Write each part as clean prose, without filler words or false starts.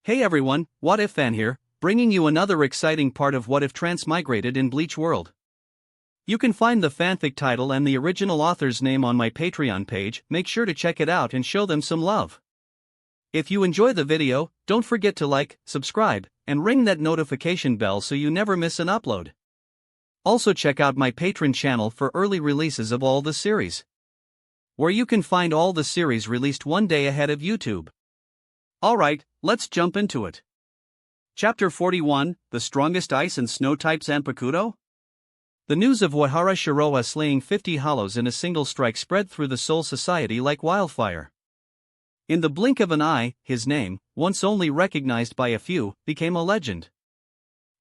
Hey everyone, What If Fan here, bringing you another exciting part of What If Transmigrated in Bleach World. You can find the fanfic title and the original author's name on my Patreon page. Make sure to check it out and show them some love. If you enjoy the video, don't forget to like, subscribe, and ring that notification bell so you never miss an upload. Also check out my Patreon channel for early releases of all the series, where you can find all the series released one day ahead of YouTube. Alright, let's jump into it. Chapter 41, The Strongest Ice and Snow Type Zanpakuto? The news of Uehara Shiroha slaying 50 hollows in a single strike spread through the Soul Society like wildfire. In the blink of an eye, his name, once only recognized by a few, became a legend.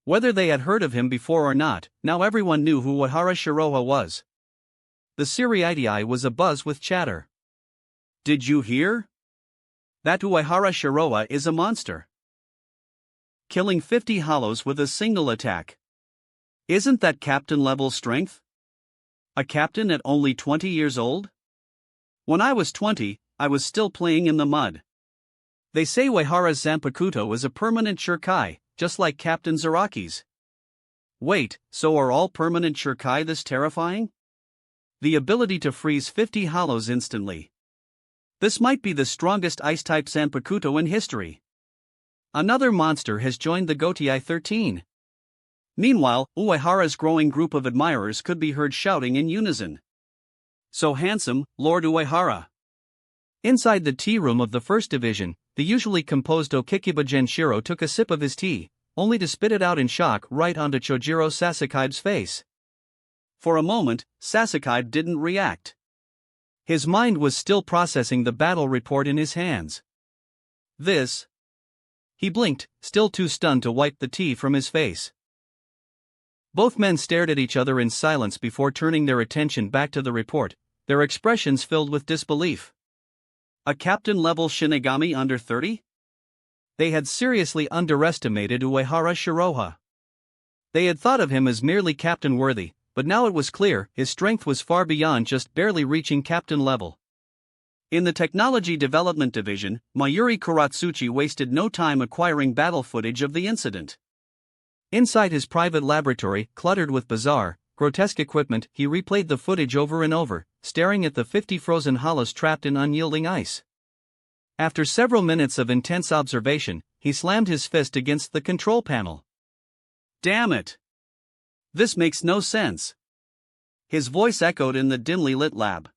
Whether they had heard of him before or not, now everyone knew who Uehara Shiroha was. The Seriitii was abuzz with chatter. Did you hear? That Uehara Shiroha is a monster, killing 50 hollows with a single attack. Isn't that captain-level strength? A captain at only 20 years old? When I was 20, I was still playing in the mud. They say Uehara's Zanpakuto is a permanent Shurikai, just like Captain Zaraki's. Wait, so are all permanent Shurikai this terrifying? The ability to freeze 50 hollows instantly. This might be the strongest ice-type Zanpakuto in history. Another monster has joined the Gotii 13. Meanwhile, Uehara's growing group of admirers could be heard shouting in unison. So handsome, Lord Uehara. Inside the tea room of the First Division, the usually composed Okikiba Genshiro took a sip of his tea, only to spit it out in shock right onto Chojiro Sasakai's face. For a moment, Sasakai didn't react. His mind was still processing the battle report in his hands. This. He blinked, still too stunned to wipe the tea from his face. Both men stared at each other in silence before turning their attention back to the report, their expressions filled with disbelief. A captain-level Shinigami under 30? They had seriously underestimated Uehara Shiroha. They had thought of him as merely captain-worthy, but now it was clear his strength was far beyond just barely reaching captain level. In the Technology Development Division, Mayuri Kuratsuchi wasted no time acquiring battle footage of the incident. Inside his private laboratory, cluttered with bizarre, grotesque equipment, he replayed the footage over and over, staring at the 50 frozen hollows trapped in unyielding ice. After several minutes of intense observation, he slammed his fist against the control panel. Damn it! This makes no sense. His voice echoed in the dimly lit lab.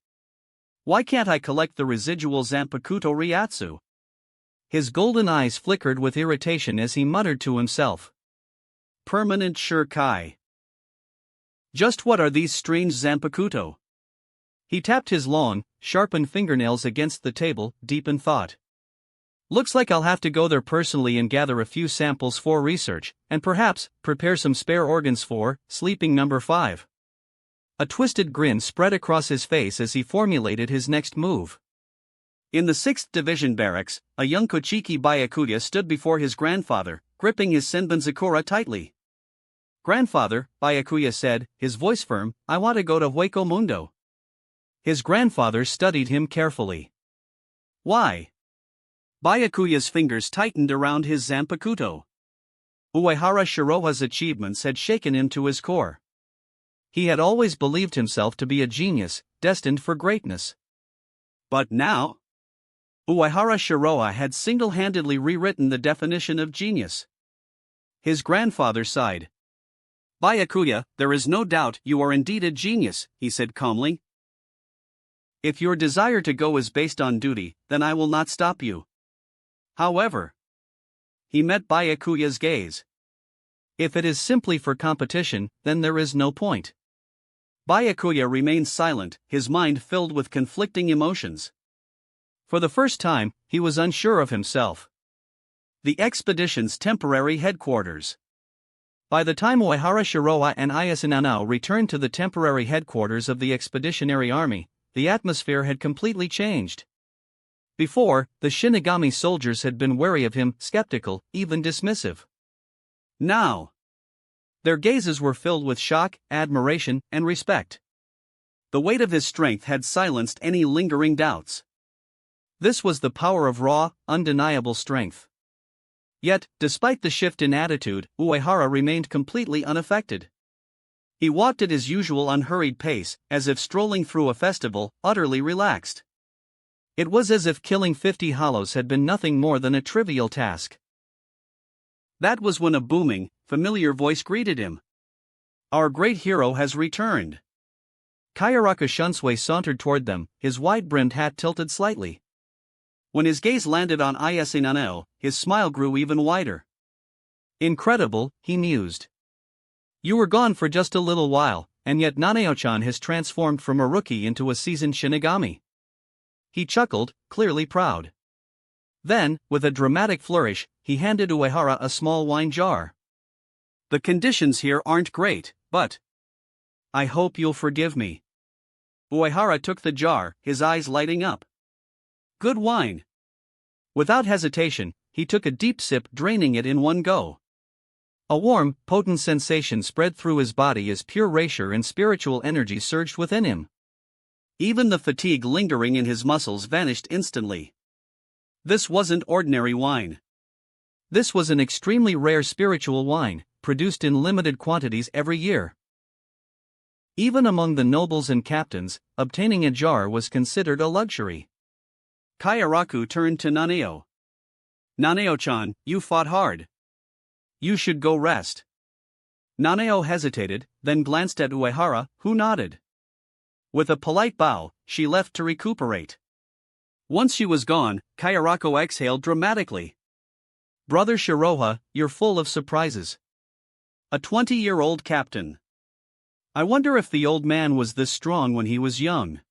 Why can't I collect the residual Zanpakuto Ryatsu? His golden eyes flickered with irritation as he muttered to himself. Permanent Shurikai. Just what are these strange Zanpakuto? He tapped his long, sharpened fingernails against the table, deep in thought. Looks like I'll have to go there personally and gather a few samples for research, and perhaps prepare some spare organs for sleeping number 5. A twisted grin spread across his face as he formulated his next move. In the 6th Division barracks, a young Kochiki Byakuya stood before his grandfather, gripping his Senbonzakura tightly. Grandfather, Byakuya said, his voice firm, I want to go to Hueco Mundo. His grandfather studied him carefully. Why? Byakuya's fingers tightened around his Zanpakuto. Uehara Shiroha's achievements had shaken him to his core. He had always believed himself to be a genius, destined for greatness. But now? Uehara Shiroha had single-handedly rewritten the definition of genius. His grandfather sighed. Byakuya, there is no doubt you are indeed a genius, he said calmly. If your desire to go is based on duty, then I will not stop you. However, he met Byakuya's gaze. If it is simply for competition, then there is no point. Byakuya remained silent, his mind filled with conflicting emotions. For the first time, he was unsure of himself. The expedition's temporary headquarters. By the time Uehara Shiroha and Ayasunanao returned to the temporary headquarters of the Expeditionary Army, the atmosphere had completely changed. Before, the Shinigami soldiers had been wary of him, skeptical, even dismissive. Now, their gazes were filled with shock, admiration, and respect. The weight of his strength had silenced any lingering doubts. This was the power of raw, undeniable strength. Yet, despite the shift in attitude, Uehara remained completely unaffected. He walked at his usual unhurried pace, as if strolling through a festival, utterly relaxed. It was as if killing 50 hollows had been nothing more than a trivial task. That was when a booming, familiar voice greeted him. "Our great hero has returned." Kayaraka Shunsui sauntered toward them, his wide-brimmed hat tilted slightly. When his gaze landed on Ise Nanao, his smile grew even wider. "Incredible," he mused. "You were gone for just a little while, and yet Nanao-chan has transformed from a rookie into a seasoned Shinigami." He chuckled, clearly proud. Then, with a dramatic flourish, he handed Uehara a small wine jar. "The conditions here aren't great, but I hope you'll forgive me." Uehara took the jar, his eyes lighting up. "Good wine." Without hesitation, he took a deep sip, draining it in one go. A warm, potent sensation spread through his body as pure racial and spiritual energy surged within him. Even the fatigue lingering in his muscles vanished instantly. This wasn't ordinary wine. This was an extremely rare spiritual wine, produced in limited quantities every year. Even among the nobles and captains, obtaining a jar was considered a luxury. Kayaraku turned to Nanao. "Nanao-chan, you fought hard. You should go rest." Nanao hesitated, then glanced at Uehara, who nodded. With a polite bow, she left to recuperate. Once she was gone, Kayaraku exhaled dramatically. "Brother Shiroha, you're full of surprises." A 20-year-old captain. I wonder if the old man was this strong when he was young.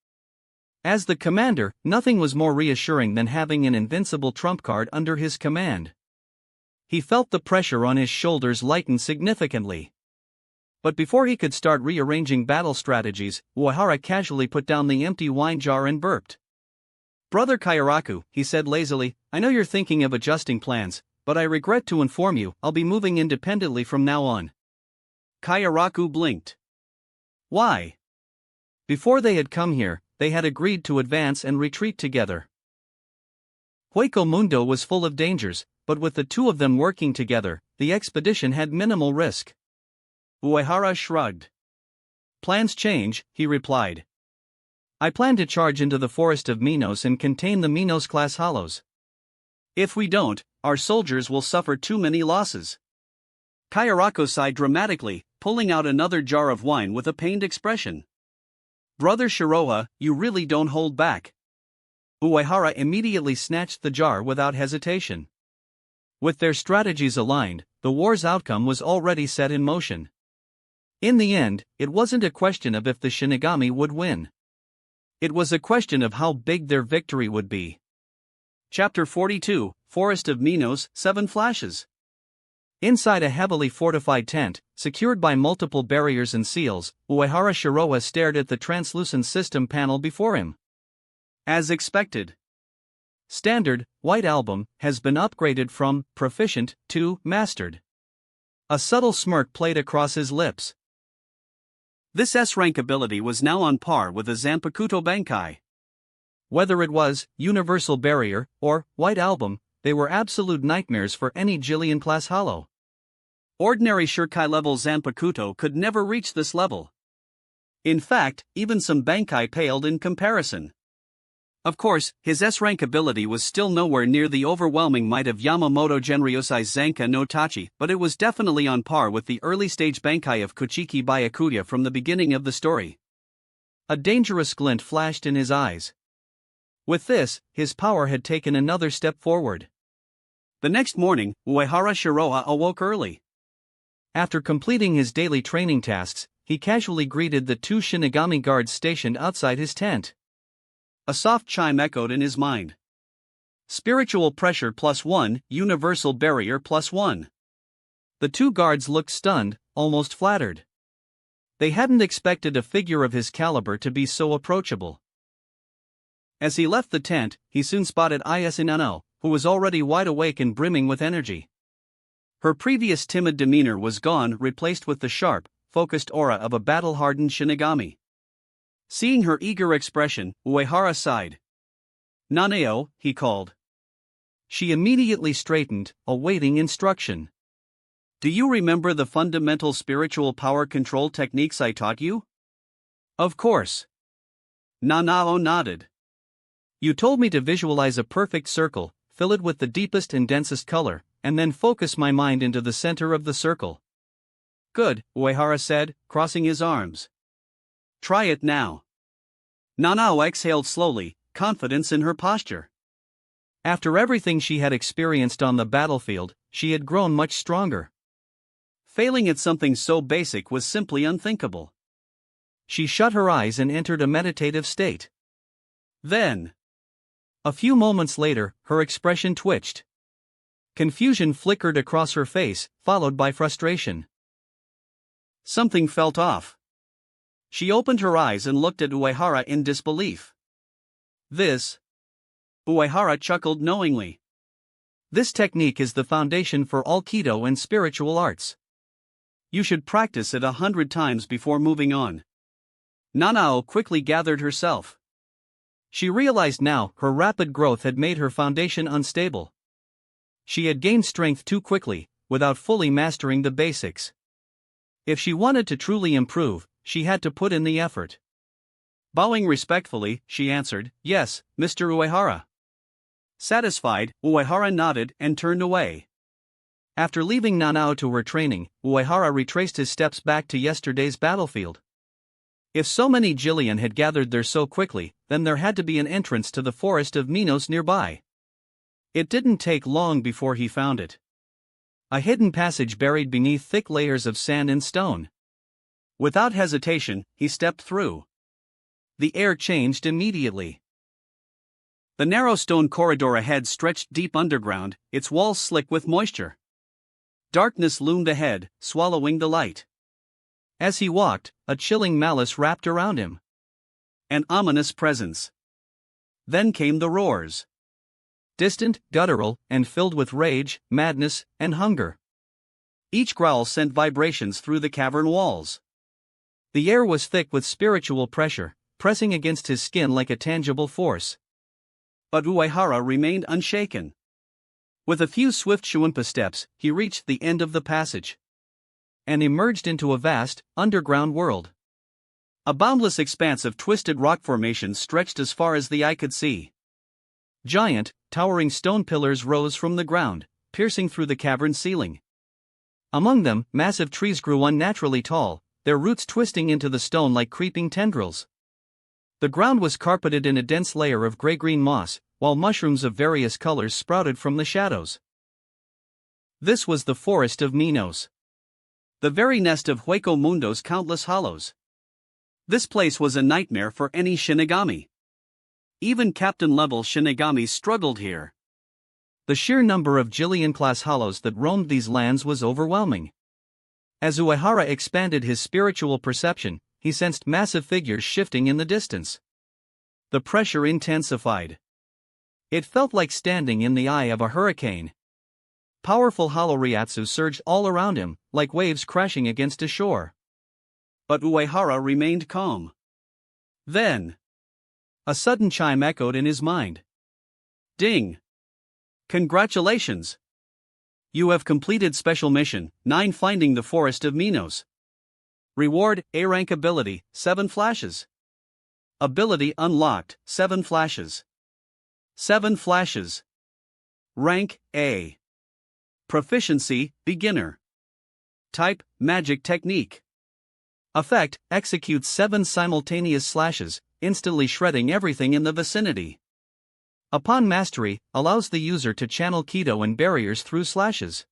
As the commander, nothing was more reassuring than having an invincible trump card under his command. He felt the pressure on his shoulders lighten significantly. But before he could start rearranging battle strategies, Uehara casually put down the empty wine jar and burped. "Brother Kayaraku," he said lazily, "I know you're thinking of adjusting plans, but I regret to inform you I'll be moving independently from now on." Kayaraku blinked. "Why?" Before they had come here, they had agreed to advance and retreat together. Hueco Mundo was full of dangers, but with the two of them working together, the expedition had minimal risk. Uehara shrugged. "Plans change," he replied. "I plan to charge into the forest of Minos and contain the Minos-class hollows. If we don't, our soldiers will suffer too many losses." Kayaraku sighed dramatically, pulling out another jar of wine with a pained expression. "Brother Shiroha, you really don't hold back." Uehara immediately snatched the jar without hesitation. With their strategies aligned, the war's outcome was already set in motion. In the end, it wasn't a question of if the Shinigami would win. It was a question of how big their victory would be. Chapter 42, Forest of Minos, 7 Flashes. Inside a heavily fortified tent, secured by multiple barriers and seals, Uehara Shiroha stared at the translucent system panel before him. As expected. Standard, White Album, has been upgraded from Proficient to Mastered. A subtle smirk played across his lips. This S-rank ability was now on par with the Zanpakuto Bankai. Whether it was Universal Barrier or White Album, they were absolute nightmares for any Jillian-class hollow. Ordinary Shirkai-level Zanpakuto could never reach this level. In fact, even some Bankai paled in comparison. Of course, his S-rank ability was still nowhere near the overwhelming might of Yamamoto Genryosai's Zanka no Tachi, but it was definitely on par with the early-stage Bankai of Kuchiki Byakuya from the beginning of the story. A dangerous glint flashed in his eyes. With this, his power had taken another step forward. The next morning, Uehara Shiroha awoke early. After completing his daily training tasks, he casually greeted the 2 Shinigami guards stationed outside his tent. A soft chime echoed in his mind. Spiritual pressure +1, universal barrier +1. The 2 guards looked stunned, almost flattered. They hadn't expected a figure of his caliber to be so approachable. As he left the tent, he soon spotted Ise Nanao, who was already wide awake and brimming with energy. Her previous timid demeanor was gone, replaced with the sharp, focused aura of a battle-hardened Shinigami. Seeing her eager expression, Uehara sighed. "Nanao," he called. She immediately straightened, awaiting instruction. Do you remember the fundamental spiritual power control techniques I taught you? Of course. Nanao nodded. You told me to visualize a perfect circle, fill it with the deepest and densest color, and then focus my mind into the center of the circle. Good, Uehara said, crossing his arms. Try it now. Nanao exhaled slowly, confidence in her posture. After everything she had experienced on the battlefield, she had grown much stronger. Failing at something so basic was simply unthinkable. She shut her eyes and entered a meditative state. Then, a few moments later, her expression twitched. Confusion flickered across her face, followed by frustration. Something felt off. She opened her eyes and looked at Uehara in disbelief. This? Uehara chuckled knowingly. This technique is the foundation for all Kido and spiritual arts. You should practice it 100 times before moving on. Nanao quickly gathered herself. She realized now her rapid growth had made her foundation unstable. She had gained strength too quickly, without fully mastering the basics. If she wanted to truly improve, she had to put in the effort. Bowing respectfully, she answered, Yes, Mr. Uehara. Satisfied, Uehara nodded and turned away. After leaving Nanao to her training, Uehara retraced his steps back to yesterday's battlefield. If so many Jillian had gathered there so quickly, then there had to be an entrance to the forest of Minos nearby. It didn't take long before he found it. A hidden passage buried beneath thick layers of sand and stone. Without hesitation, he stepped through. The air changed immediately. The narrow stone corridor ahead stretched deep underground, its walls slick with moisture. Darkness loomed ahead, swallowing the light. As he walked, a chilling malice wrapped around him. An ominous presence. Then came the roars. Distant, guttural, and filled with rage, madness, and hunger. Each growl sent vibrations through the cavern walls. The air was thick with spiritual pressure, pressing against his skin like a tangible force. But Uehara remained unshaken. With a few swift Shuimpa steps, he reached the end of the passage. And emerged into a vast, underground world. A boundless expanse of twisted rock formations stretched as far as the eye could see. Giant, towering stone pillars rose from the ground, piercing through the cavern ceiling. Among them, massive trees grew unnaturally tall, their roots twisting into the stone like creeping tendrils. The ground was carpeted in a dense layer of gray-green moss, while mushrooms of various colors sprouted from the shadows. This was the forest of Minos. The very nest of Hueco Mundo's countless hollows. This place was a nightmare for any Shinigami. Even captain-level Shinigamis struggled here. The sheer number of Jillian-class hollows that roamed these lands was overwhelming. As Uehara expanded his spiritual perception, he sensed massive figures shifting in the distance. The pressure intensified. It felt like standing in the eye of a hurricane. Powerful hollow-ryatsu surged all around him, like waves crashing against a shore. But Uehara remained calm. Then, a sudden chime echoed in his mind. Ding! Congratulations! You have completed Special Mission 9, Finding the Forest of Minos. Reward, A-Rank Ability, 7 flashes. Ability unlocked, 7 flashes. 7 flashes. Rank, A. Proficiency, Beginner. Type, Magic Technique. Effect, executes 7 simultaneous slashes, instantly shredding everything in the vicinity. Upon mastery, allows the user to channel Kido and barriers through slashes.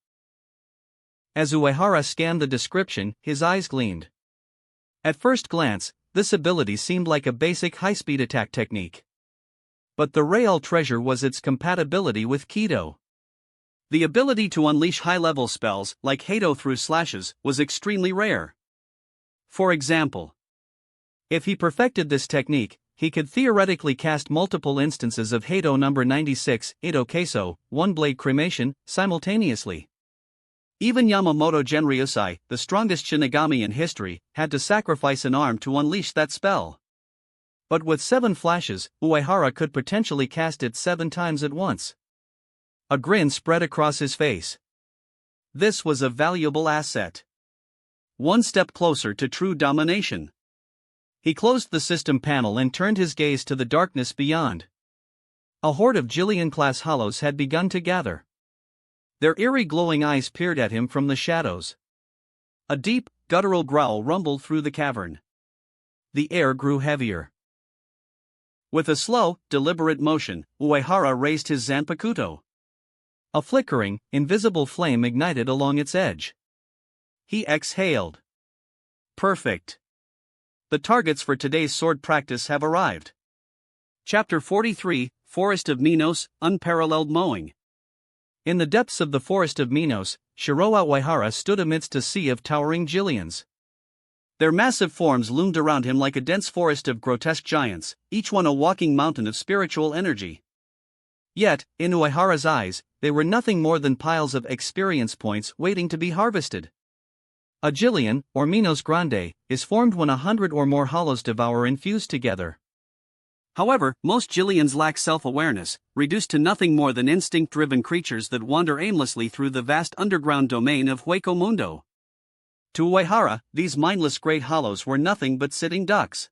As Uehara scanned the description, his eyes gleamed. At first glance, this ability seemed like a basic high-speed attack technique. But the real treasure was its compatibility with Kido. The ability to unleash high-level spells, like Hado through slashes, was extremely rare. For example, if he perfected this technique, he could theoretically cast multiple instances of Hado number 96, Edo Keiso, One-Blade Cremation, simultaneously. Even Yamamoto Genryusai, the strongest Shinigami in history, had to sacrifice an arm to unleash that spell. But with 7 flashes, Uehara could potentially cast it 7 times at once. A grin spread across his face. This was a valuable asset. One step closer to true domination. He closed the system panel and turned his gaze to the darkness beyond. A horde of Jillian-class hollows had begun to gather. Their eerie glowing eyes peered at him from the shadows. A deep, guttural growl rumbled through the cavern. The air grew heavier. With a slow, deliberate motion, Uehara raised his Zanpakuto. A flickering, invisible flame ignited along its edge. He exhaled. Perfect. The targets for today's sword practice have arrived. Chapter 43, Forest of Minos, Unparalleled Mowing. In the depths of the Forest of Minos, Shiroa Uehara stood amidst a sea of towering Jillians. Their massive forms loomed around him like a dense forest of grotesque giants, each one a walking mountain of spiritual energy. Yet, in Uehara's eyes, they were nothing more than piles of experience points waiting to be harvested. A Jillian, or Minos Grande, is formed when 100 or more hollows devour and fuse together. However, most Jillians lack self-awareness, reduced to nothing more than instinct-driven creatures that wander aimlessly through the vast underground domain of Hueco Mundo. To Uehara, these mindless great hollows were nothing but sitting ducks.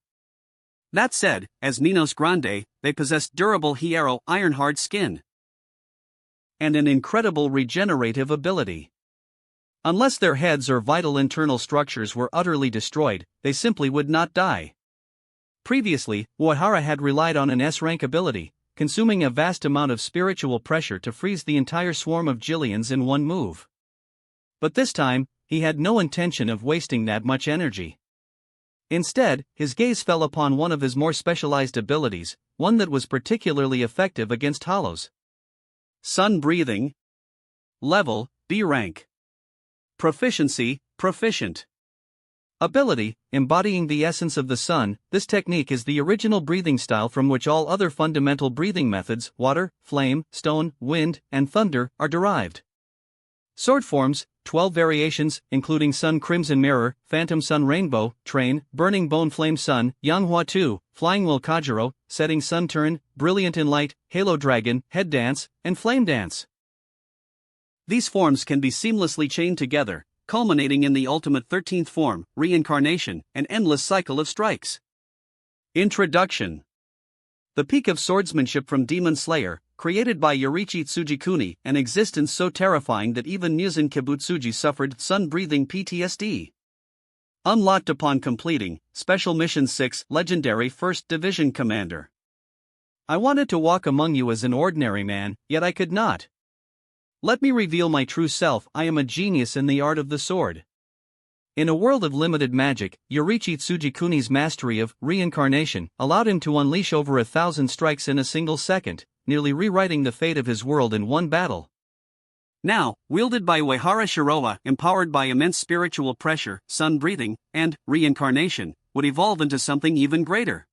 That said, as Minos Grande, they possessed durable Hierro iron-hard skin and an incredible regenerative ability. Unless their heads or vital internal structures were utterly destroyed, they simply would not die. Previously, Uehara had relied on an S-rank ability, consuming a vast amount of spiritual pressure to freeze the entire swarm of Jillians in one move. But this time, he had no intention of wasting that much energy. Instead, his gaze fell upon one of his more specialized abilities, one that was particularly effective against hollows. Sun Breathing. Level, B rank. Proficiency, Proficient. Ability, embodying the essence of the sun. This technique is the original breathing style from which all other fundamental breathing methods, water, flame, stone, wind, and thunder, are derived. Sword forms, 12 variations, including Sun Crimson Mirror, Phantom Sun Rainbow, Train, Burning Bone Flame Sun, Yanghua 2, Flying Will Kajiro, Setting Sun Turn, Brilliant in Light, Halo Dragon, Head Dance, and Flame Dance. These forms can be seamlessly chained together, culminating in the ultimate 13th form, reincarnation, an endless cycle of strikes. Introduction. The peak of swordsmanship from Demon Slayer, created by Yoriichi Tsujikuni, an existence so terrifying that even Muzan Kibutsuji suffered sun-breathing PTSD. Unlocked upon completing Special Mission 6, Legendary 1st Division Commander. I wanted to walk among you as an ordinary man, yet I could not. Let me reveal my true self. I am a genius in the art of the sword. In a world of limited magic, Yoriichi Tsujikuni's mastery of reincarnation allowed him to unleash over 1,000 strikes in a single second, nearly rewriting the fate of his world in one battle. Now, wielded by Uehara Shiroa, empowered by immense spiritual pressure, sun breathing, and reincarnation, would evolve into something even greater.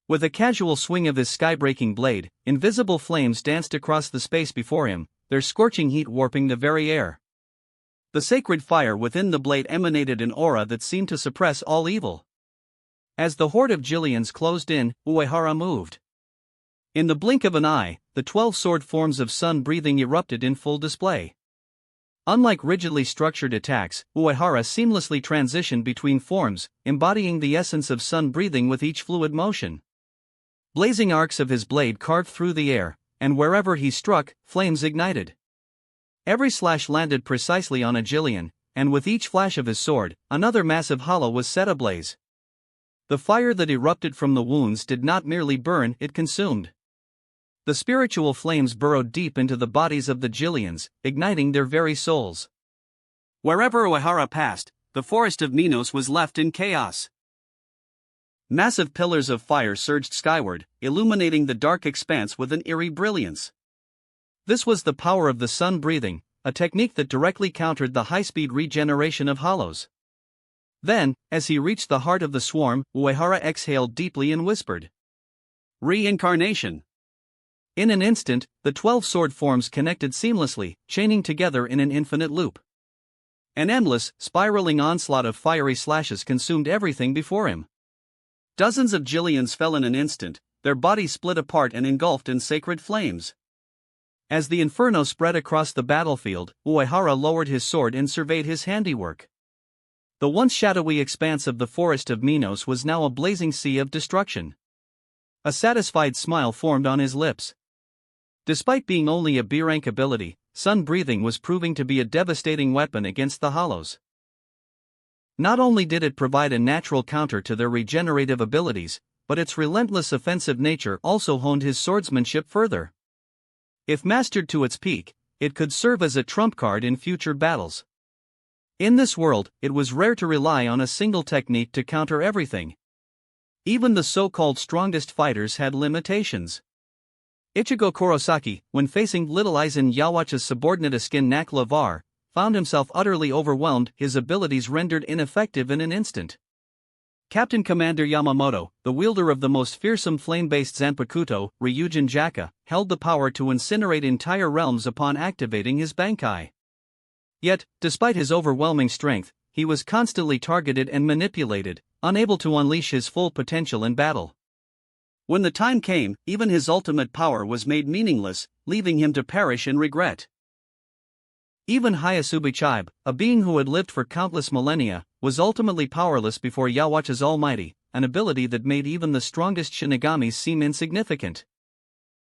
With a casual swing of his sky-breaking blade, invisible flames danced across the space before him, their scorching heat warping the very air. The sacred fire within the blade emanated an aura that seemed to suppress all evil. As the horde of Jillians closed in, Uehara moved. In the blink of an eye, the 12 sword forms of sun-breathing erupted in full display. Unlike rigidly structured attacks, Uehara seamlessly transitioned between forms, embodying the essence of sun-breathing with each fluid motion. Blazing arcs of his blade carved through the air, and wherever he struck, flames ignited. Every slash landed precisely on a Jillian, and with each flash of his sword, another massive hollow was set ablaze. The fire that erupted from the wounds did not merely burn, it consumed. The spiritual flames burrowed deep into the bodies of the Jillians, igniting their very souls. Wherever Uehara passed, the forest of Minos was left in chaos. Massive pillars of fire surged skyward, illuminating the dark expanse with an eerie brilliance. This was the power of the sun breathing, a technique that directly countered the high-speed regeneration of hollows. Then, as he reached the heart of the swarm, Uehara exhaled deeply and whispered, "Reincarnation." In an instant, the 12 sword forms connected seamlessly, chaining together in an infinite loop. An endless, spiraling onslaught of fiery slashes consumed everything before him. Dozens of Jillians fell in an instant, their bodies split apart and engulfed in sacred flames. As the inferno spread across the battlefield, Uehara lowered his sword and surveyed his handiwork. The once shadowy expanse of the forest of Minos was now a blazing sea of destruction. A satisfied smile formed on his lips. Despite being only a B-rank ability, sun-breathing was proving to be a devastating weapon against the Hollows. Not only did it provide a natural counter to their regenerative abilities, but its relentless offensive nature also honed his swordsmanship further. If mastered to its peak, it could serve as a trump card in future battles. In this world, it was rare to rely on a single technique to counter everything. Even the so-called strongest fighters had limitations. Ichigo Kurosaki, when facing Little Aizen Yhwach's subordinate Askin Nak Lavar, found himself utterly overwhelmed, his abilities rendered ineffective in an instant. Captain Commander Yamamoto, the wielder of the most fearsome flame-based Zanpakuto, Ryujin Jaka, held the power to incinerate entire realms upon activating his Bankai. Yet, despite his overwhelming strength, he was constantly targeted and manipulated, unable to unleash his full potential in battle. When the time came, even his ultimate power was made meaningless, leaving him to perish in regret. Even Hayasubi Chibe, a being who had lived for countless millennia, was ultimately powerless before Yhwach's Almighty, an ability that made even the strongest Shinigamis seem insignificant.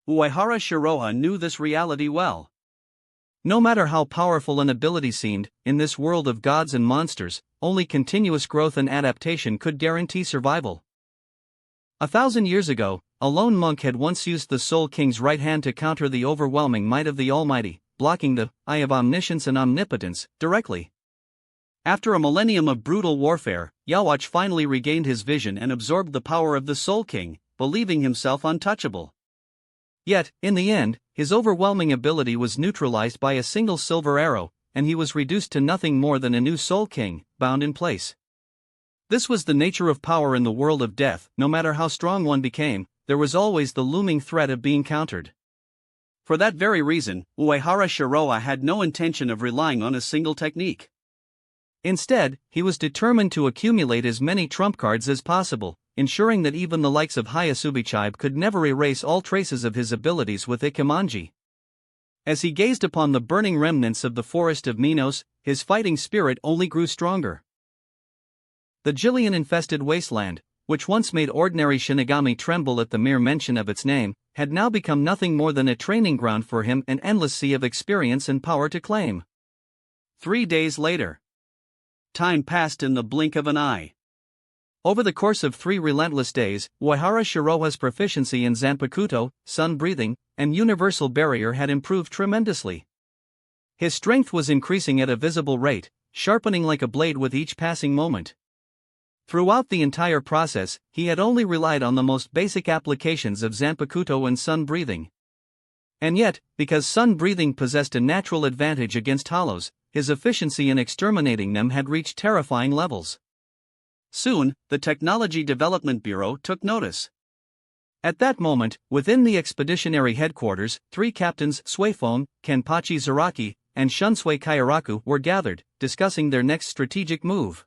Uehara Shiroha knew this reality well. No matter how powerful an ability seemed, in this world of gods and monsters, only continuous growth and adaptation could guarantee survival. 1,000 years ago, a lone monk had once used the Soul King's right hand to counter the overwhelming might of the Almighty, blocking the Eye of Omniscience and Omnipotence directly. After a millennium of brutal warfare, Yhwach finally regained his vision and absorbed the power of the Soul King, believing himself untouchable. Yet, in the end, his overwhelming ability was neutralized by a single silver arrow, and he was reduced to nothing more than a new Soul King, bound in place. This was the nature of power in the world of death. No matter how strong one became, there was always the looming threat of being countered. For that very reason, Uehara Shiroha had no intention of relying on a single technique. Instead, he was determined to accumulate as many trump cards as possible, ensuring that even the likes of Hayasubi Chibe could never erase all traces of his abilities with Ikemanji. As he gazed upon the burning remnants of the forest of Minos, his fighting spirit only grew stronger. The Jillian-infested wasteland, which once made ordinary Shinigami tremble at the mere mention of its name, had now become nothing more than a training ground for him, an endless sea of experience and power to claim. 3 days later. Time passed in the blink of an eye. Over the course of 3 relentless days, Uehara Shiroha's proficiency in Zanpakuto, sun-breathing, and universal barrier had improved tremendously. His strength was increasing at a visible rate, sharpening like a blade with each passing moment. Throughout the entire process, he had only relied on the most basic applications of Zanpakuto and sun-breathing. And yet, because sun-breathing possessed a natural advantage against hollows, his efficiency in exterminating them had reached terrifying levels. Soon, the Technology Development Bureau took notice. At that moment, within the expeditionary headquarters, 3 captains, Suifon, Kenpachi Zaraki, and Shunsui Kairaku, were gathered, discussing their next strategic move.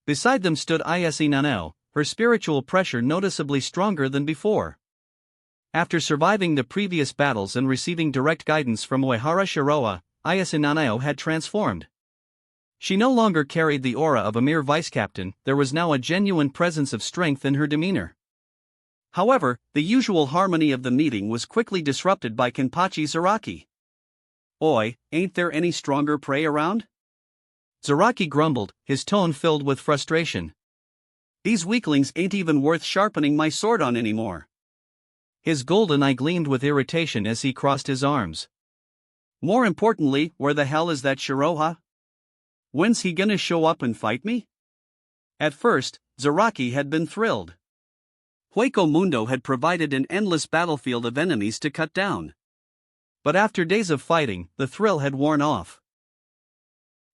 Beside them stood Ise Nanao, her spiritual pressure noticeably stronger than before. After surviving the previous battles and receiving direct guidance from Uehara Shiroha, Ise Nanao had transformed. She no longer carried the aura of a mere vice-captain, there was now a genuine presence of strength in her demeanor. However, the usual harmony of the meeting was quickly disrupted by Kenpachi Zaraki. "Oi, ain't there any stronger prey around?" Zaraki grumbled, his tone filled with frustration. "These weaklings ain't even worth sharpening my sword on anymore." His golden eye gleamed with irritation as he crossed his arms. "More importantly, where the hell is that Shiroha? When's he gonna show up and fight me?" At first, Zaraki had been thrilled. Hueco Mundo had provided an endless battlefield of enemies to cut down. But after days of fighting, the thrill had worn off.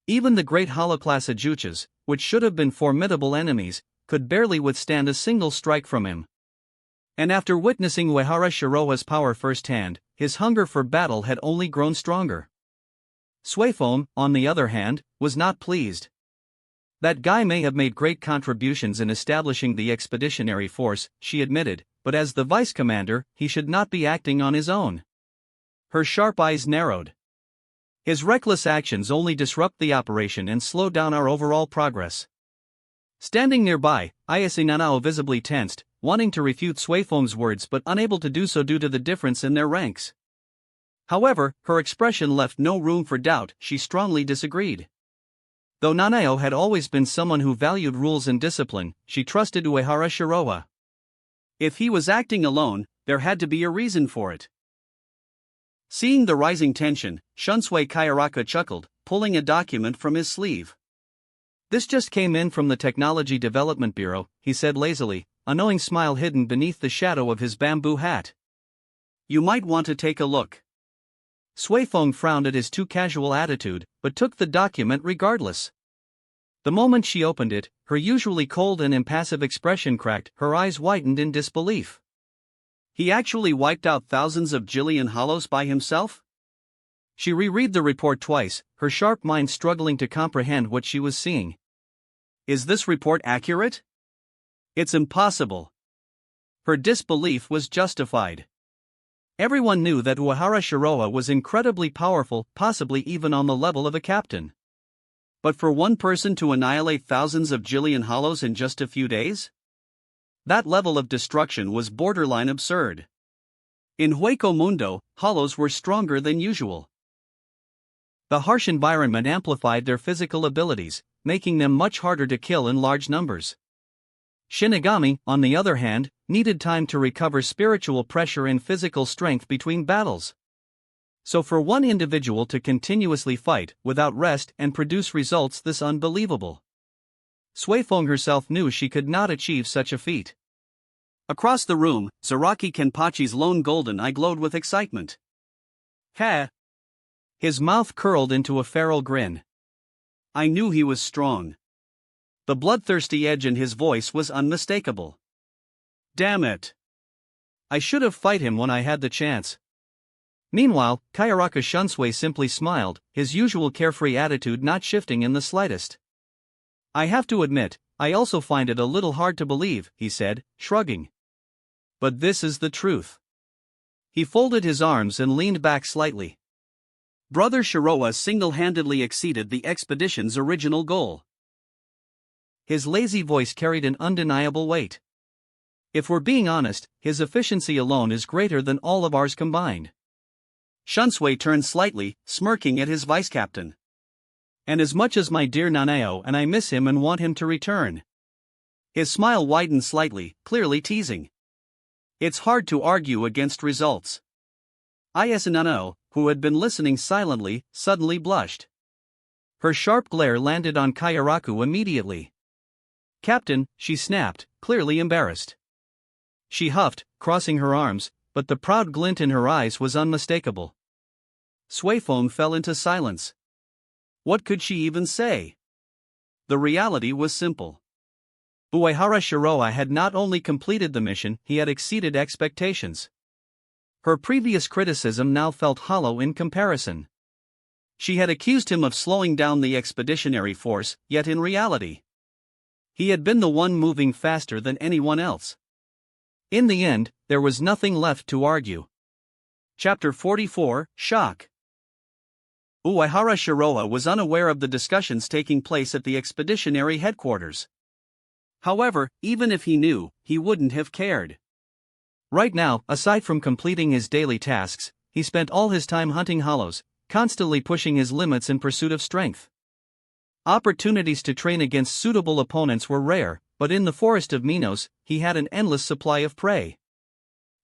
Even the great holoclass Ajuchas, which should have been formidable enemies, could barely withstand a single strike from him. And after witnessing Uehara Shiroha's power firsthand, his hunger for battle had only grown stronger. Suifon, on the other hand, was not pleased. That guy may have made great contributions in establishing the expeditionary force, she admitted, but as the vice commander, he should not be acting on his own. Her sharp eyes narrowed. His reckless actions only disrupt the operation and slow down our overall progress. Standing nearby, Ayase Nanao visibly tensed, wanting to refute Suifeng's words but unable to do so due to the difference in their ranks. However, her expression left no room for doubt. She strongly disagreed. Though Nanao had always been someone who valued rules and discipline, she trusted Uehara Shiroa. If he was acting alone, there had to be a reason for it. Seeing the rising tension, Shunsui Kayaraka chuckled, pulling a document from his sleeve. "This just came in from the Technology Development Bureau," he said lazily, a knowing smile hidden beneath the shadow of his bamboo hat. "You might want to take a look." Suifeng frowned at his too casual attitude, but took the document regardless. The moment she opened it, her usually cold and impassive expression cracked, her eyes widened in disbelief. He actually wiped out thousands of Jillian hollows by himself? She reread the report twice, her sharp mind struggling to comprehend what she was seeing. Is this report accurate? It's impossible. Her disbelief was justified. Everyone knew that Uehara Shiroa was incredibly powerful, possibly even on the level of a captain. But for one person to annihilate thousands of Jillian hollows in just a few days? That level of destruction was borderline absurd. In Hueco Mundo, hollows were stronger than usual. The harsh environment amplified their physical abilities, making them much harder to kill in large numbers. Shinigami, on the other hand, needed time to recover spiritual pressure and physical strength between battles. So for one individual to continuously fight, without rest and produce results this unbelievable. Suifeng herself knew she could not achieve such a feat. Across the room, Zaraki Kenpachi's lone golden eye glowed with excitement. "Ha!" His mouth curled into a feral grin. "I knew he was strong." The bloodthirsty edge in his voice was unmistakable. "Damn it! I should have fight him when I had the chance." Meanwhile, Kayaraka Shunsui simply smiled, his usual carefree attitude not shifting in the slightest. "I have to admit, I also find it a little hard to believe," he said, shrugging. "But this is the truth." He folded his arms and leaned back slightly. Brother Shiroa single-handedly exceeded the expedition's original goal. His lazy voice carried an undeniable weight. If we're being honest, his efficiency alone is greater than all of ours combined. Shunsui turned slightly, smirking at his vice-captain. "And as much as my dear Nanao and I miss him and want him to return." His smile widened slightly, clearly teasing. It's hard to argue against results. Ayase Nanao, who had been listening silently, suddenly blushed. Her sharp glare landed on Kayaraku immediately. "Captain," she snapped, clearly embarrassed. She huffed, crossing her arms, but the proud glint in her eyes was unmistakable. Suifeng fell into silence. What could she even say? The reality was simple. Uehara Shiroa had not only completed the mission, he had exceeded expectations. Her previous criticism now felt hollow in comparison. She had accused him of slowing down the expeditionary force, yet in reality, he had been the one moving faster than anyone else. In the end, there was nothing left to argue. Chapter 44, Shock. Uehara Shiroa was unaware of the discussions taking place at the expeditionary headquarters. However, even if he knew, he wouldn't have cared. Right now, aside from completing his daily tasks, he spent all his time hunting hollows, constantly pushing his limits in pursuit of strength. Opportunities to train against suitable opponents were rare, but in the forest of Minos, he had an endless supply of prey.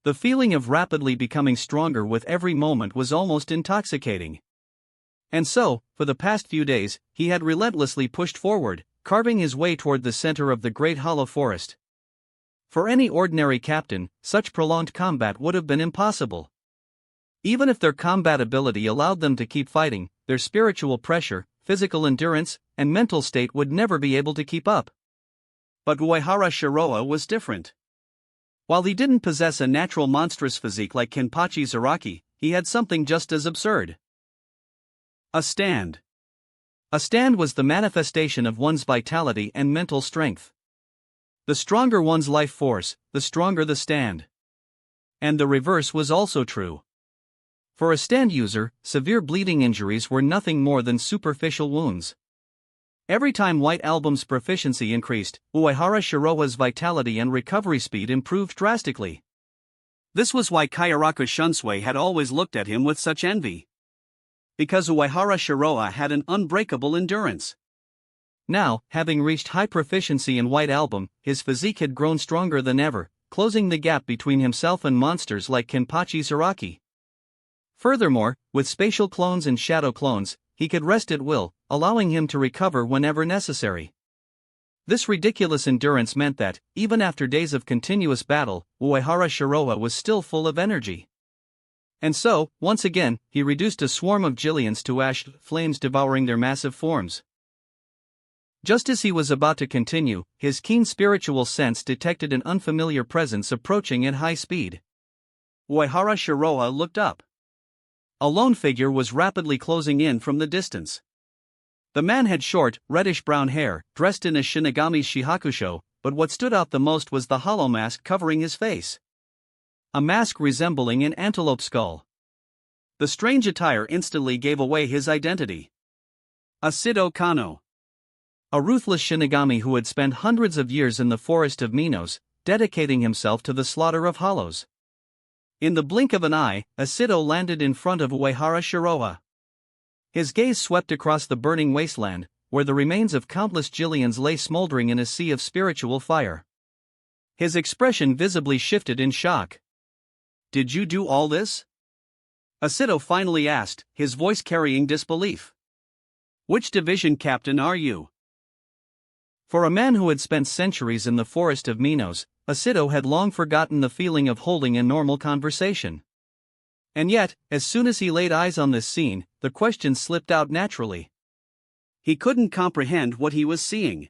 The feeling of rapidly becoming stronger with every moment was almost intoxicating. And so, for the past few days, he had relentlessly pushed forward, carving his way toward the center of the great hollow forest. For any ordinary captain, such prolonged combat would have been impossible. Even if their combat ability allowed them to keep fighting, their spiritual pressure, physical endurance, and mental state would never be able to keep up. But Uehara Shiroa was different. While he didn't possess a natural monstrous physique like Kenpachi Zaraki, he had something just as absurd. A stand. A stand was the manifestation of one's vitality and mental strength. The stronger one's life force, the stronger the stand. And the reverse was also true. For a stand user, severe bleeding injuries were nothing more than superficial wounds. Every time White Album's proficiency increased, Uehara Shiroha's vitality and recovery speed improved drastically. This was why Kayaraka Shunsui had always looked at him with such envy. Because Uehara Shiroha had an unbreakable endurance. Now, having reached high proficiency in White Album, his physique had grown stronger than ever, closing the gap between himself and monsters like Kenpachi Saraki. Furthermore, with spatial clones and shadow clones, he could rest at will, allowing him to recover whenever necessary. This ridiculous endurance meant that, even after days of continuous battle, Uehara Shiroha was still full of energy. And so, once again, he reduced a swarm of Jillians to ash flames devouring their massive forms. Just as he was about to continue, his keen spiritual sense detected an unfamiliar presence approaching at high speed. Uehara Shiroha looked up. A lone figure was rapidly closing in from the distance. The man had short, reddish-brown hair, dressed in a Shinigami's shihakusho, but what stood out the most was the hollow mask covering his face. A mask resembling an antelope skull. The strange attire instantly gave away his identity. Asido Kano. A ruthless Shinigami who had spent hundreds of years in the forest of Minos, dedicating himself to the slaughter of hollows. In the blink of an eye, Asido landed in front of Uehara Shiroha. His gaze swept across the burning wasteland, where the remains of countless Jillians lay smoldering in a sea of spiritual fire. His expression visibly shifted in shock. "Did you do all this?" Asido finally asked, his voice carrying disbelief. "Which division captain are you?" For a man who had spent centuries in the forest of Minos, Asido had long forgotten the feeling of holding a normal conversation. And yet, as soon as he laid eyes on this scene, the question slipped out naturally. He couldn't comprehend what he was seeing.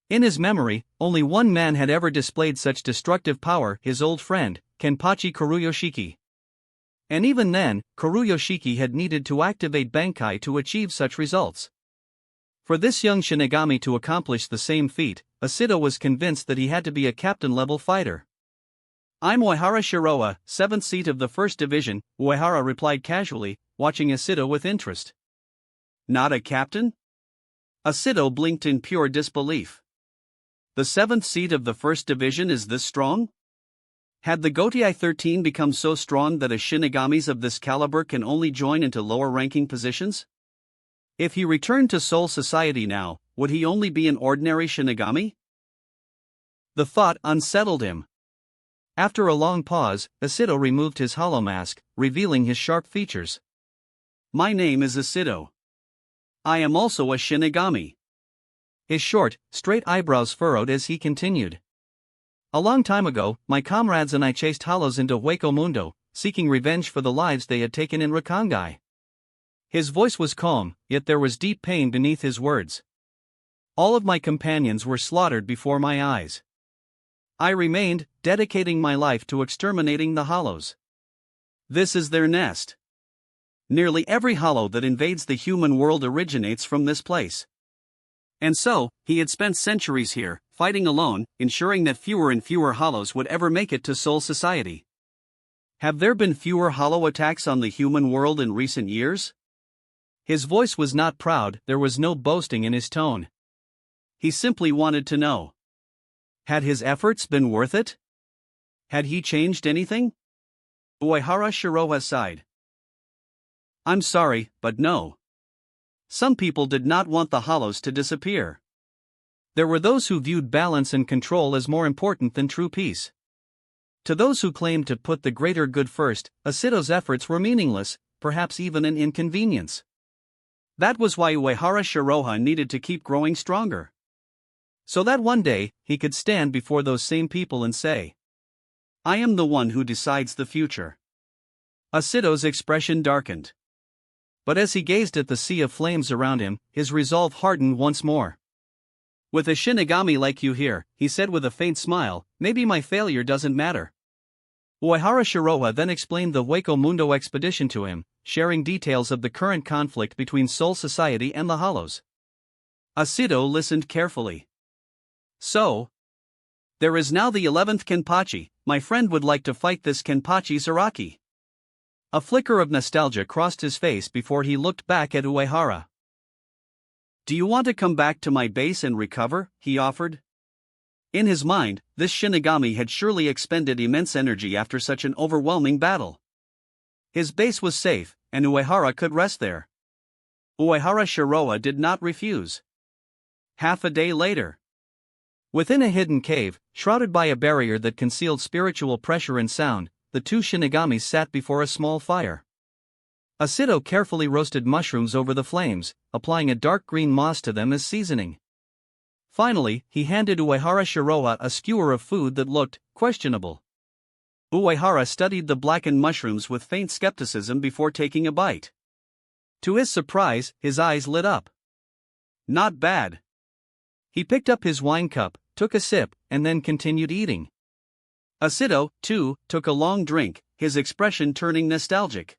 In his memory, only one man had ever displayed such destructive power, his old friend, Kenpachi Kuruyoshiki. And even then, Kuruyoshiki had needed to activate Bankai to achieve such results. For this young Shinigami to accomplish the same feat, Asido was convinced that he had to be a captain-level fighter. "I'm Uehara Shiroha, 7th seat of the 1st Division," Uehara replied casually, watching Asido with interest. "Not a captain?" Asido blinked in pure disbelief. "The 7th seat of the 1st Division is this strong? Had the Gotei 13 become so strong that a Shinigamis of this caliber can only join into lower-ranking positions? If he returned to Soul Society now, would he only be an ordinary Shinigami?" The thought unsettled him. After a long pause, Asido removed his hollow mask, revealing his sharp features. "My name is Asido. I am also a Shinigami." His short, straight eyebrows furrowed as he continued. "A long time ago, my comrades and I chased hollows into Hueco Mundo, seeking revenge for the lives they had taken in Rakangai." His voice was calm, yet there was deep pain beneath his words. "All of my companions were slaughtered before my eyes. I remained, dedicating my life to exterminating the hollows. This is their nest. Nearly every hollow that invades the human world originates from this place. And so, he had spent centuries here, fighting alone, ensuring that fewer and fewer hollows would ever make it to Soul Society. Have there been fewer hollow attacks on the human world in recent years?" His voice was not proud, there was no boasting in his tone. He simply wanted to know. Had his efforts been worth it? Had he changed anything? Uehara Shiroha sighed. "I'm sorry, but no. Some people did not want the hollows to disappear. There were those who viewed balance and control as more important than true peace. To those who claimed to put the greater good first, Asido's efforts were meaningless, perhaps even an inconvenience. That was why Uehara Shiroha needed to keep growing stronger. So that one day, he could stand before those same people and say, 'I am the one who decides the future.'" Asido's expression darkened. But as he gazed at the sea of flames around him, his resolve hardened once more. "With a Shinigami like you here," he said with a faint smile, "maybe my failure doesn't matter." Uehara Shiroha then explained the Hueco Mundo expedition to him, sharing details of the current conflict between Soul Society and the Hollows. Asido listened carefully. "So, there is now the 11th Kenpachi. My friend would like to fight this Kenpachi Saraki." A flicker of nostalgia crossed his face before he looked back at Uehara. "Do you want to come back to my base and recover?" he offered. In his mind, this Shinigami had surely expended immense energy after such an overwhelming battle. His base was safe, and Uehara could rest there. Uehara Shiroa did not refuse. Half a day later, within a hidden cave, shrouded by a barrier that concealed spiritual pressure and sound, the two Shinigamis sat before a small fire. Asido carefully roasted mushrooms over the flames, applying a dark green moss to them as seasoning. Finally, he handed Uehara Shiroa a skewer of food that looked questionable. Uehara studied the blackened mushrooms with faint skepticism before taking a bite. To his surprise, his eyes lit up. Not bad. He picked up his wine cup, took a sip, and then continued eating. Asido, too, took a long drink, his expression turning nostalgic.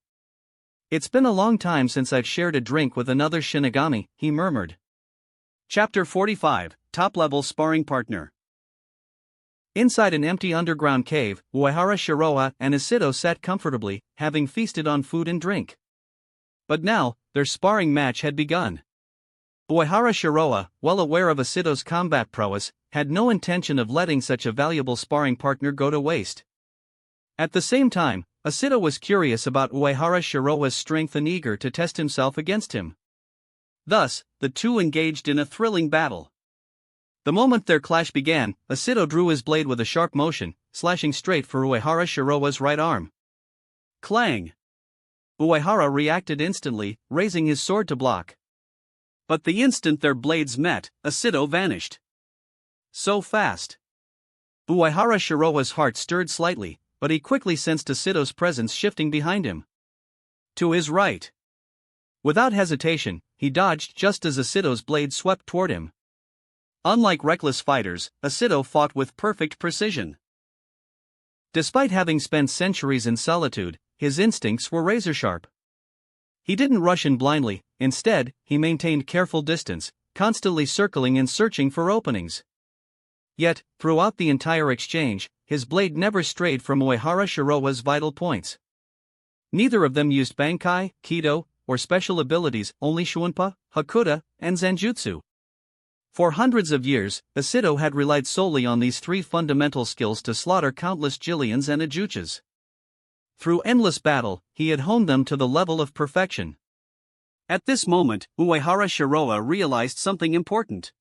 "It's been a long time since I've shared a drink with another Shinigami," he murmured. Chapter 45, Top-Level Sparring Partner. Inside an empty underground cave, Uehara Shiroa and Asido sat comfortably, having feasted on food and drink. But now, their sparring match had begun. Uehara Shiroa, well aware of Asido's combat prowess, had no intention of letting such a valuable sparring partner go to waste. At the same time, Asido was curious about Uehara Shiroa's strength and eager to test himself against him. Thus, the two engaged in a thrilling battle. The moment their clash began, Asido drew his blade with a sharp motion, slashing straight for Uehara Shiroa's right arm. Clang! Uehara reacted instantly, raising his sword to block. But the instant their blades met, Asido vanished. So fast. Uehara Shiroa's heart stirred slightly, but he quickly sensed Asido's presence shifting behind him. To his right. Without hesitation, he dodged just as Asido's blade swept toward him. Unlike reckless fighters, Asido fought with perfect precision. Despite having spent centuries in solitude, his instincts were razor-sharp. He didn't rush in blindly, instead, he maintained careful distance, constantly circling and searching for openings. Yet, throughout the entire exchange, his blade never strayed from Uehara Shiroa's vital points. Neither of them used Bankai, Kido, or special abilities, only Shunpa, Hakuda, and Zanjutsu. For hundreds of years, Asido had relied solely on these three fundamental skills to slaughter countless Jillians and Ajuchas. Through endless battle, he had honed them to the level of perfection. At this moment, Uehara Shiroa realized something important.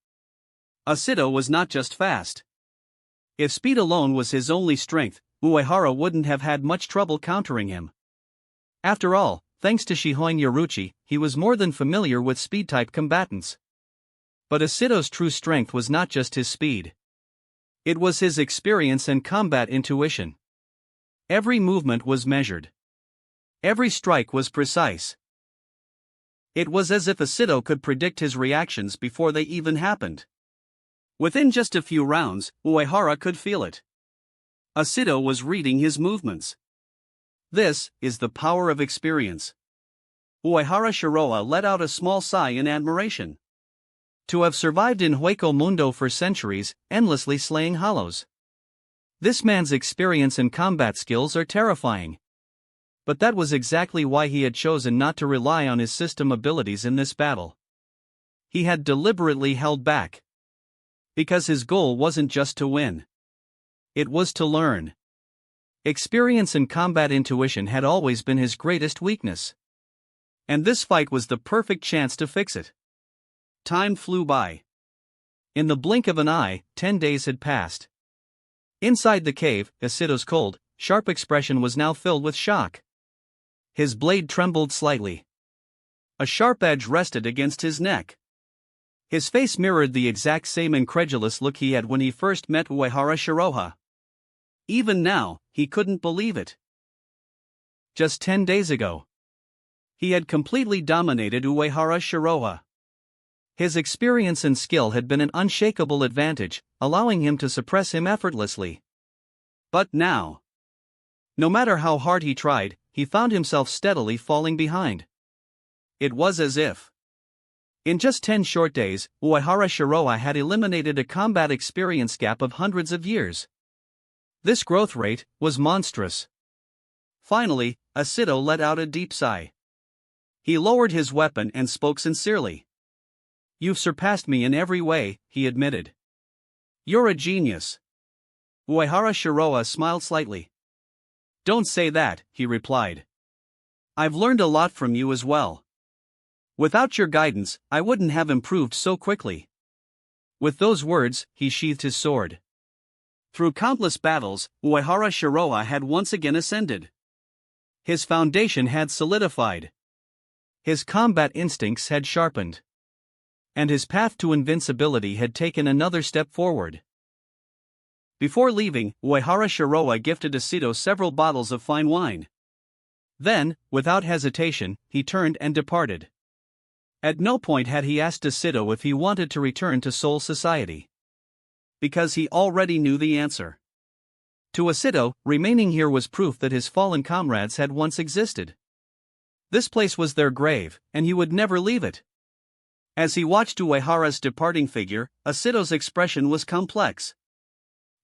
Asido was not just fast. If speed alone was his only strength, Uehara wouldn't have had much trouble countering him. After all, thanks to Shihoin Yoruchi, he was more than familiar with speed-type combatants. But Asido's true strength was not just his speed. It was his experience and combat intuition. Every movement was measured. Every strike was precise. It was as if Asido could predict his reactions before they even happened. Within just a few rounds, Uehara could feel it. Asido was reading his movements. This is the power of experience. Uehara Shiroa let out a small sigh in admiration. To have survived in Hueco Mundo for centuries, endlessly slaying hollows. This man's experience and combat skills are terrifying. But that was exactly why he had chosen not to rely on his system abilities in this battle. He had deliberately held back. Because his goal wasn't just to win. It was to learn. Experience and combat intuition had always been his greatest weakness. And this fight was the perfect chance to fix it. Time flew by. In the blink of an eye, 10 days had passed. Inside the cave, Asido's cold, sharp expression was now filled with shock. His blade trembled slightly. A sharp edge rested against his neck. His face mirrored the exact same incredulous look he had when he first met Uehara Shiroa. Even now, he couldn't believe it. Just 10 days ago, he had completely dominated Uehara Shiroa. His experience and skill had been an unshakable advantage, allowing him to suppress him effortlessly. But now, no matter how hard he tried, he found himself steadily falling behind. It was as if, in just 10 short days, Uehara Shiroa had eliminated a combat experience gap of hundreds of years. This growth rate was monstrous. Finally, Asido let out a deep sigh. He lowered his weapon and spoke sincerely. "You've surpassed me in every way," he admitted. "You're a genius." Uehara Shiroa smiled slightly. "Don't say that," he replied. "I've learned a lot from you as well. Without your guidance, I wouldn't have improved so quickly." With those words, he sheathed his sword. Through countless battles, Uehara Shiroa had once again ascended. His foundation had solidified. His combat instincts had sharpened. And his path to invincibility had taken another step forward. Before leaving, Uehara Shiroa gifted Asido several bottles of fine wine. Then, without hesitation, he turned and departed. At no point had he asked Asido if he wanted to return to Soul Society. Because he already knew the answer. To Asido, remaining here was proof that his fallen comrades had once existed. This place was their grave, and he would never leave it. As he watched Uehara's departing figure, Asido's expression was complex.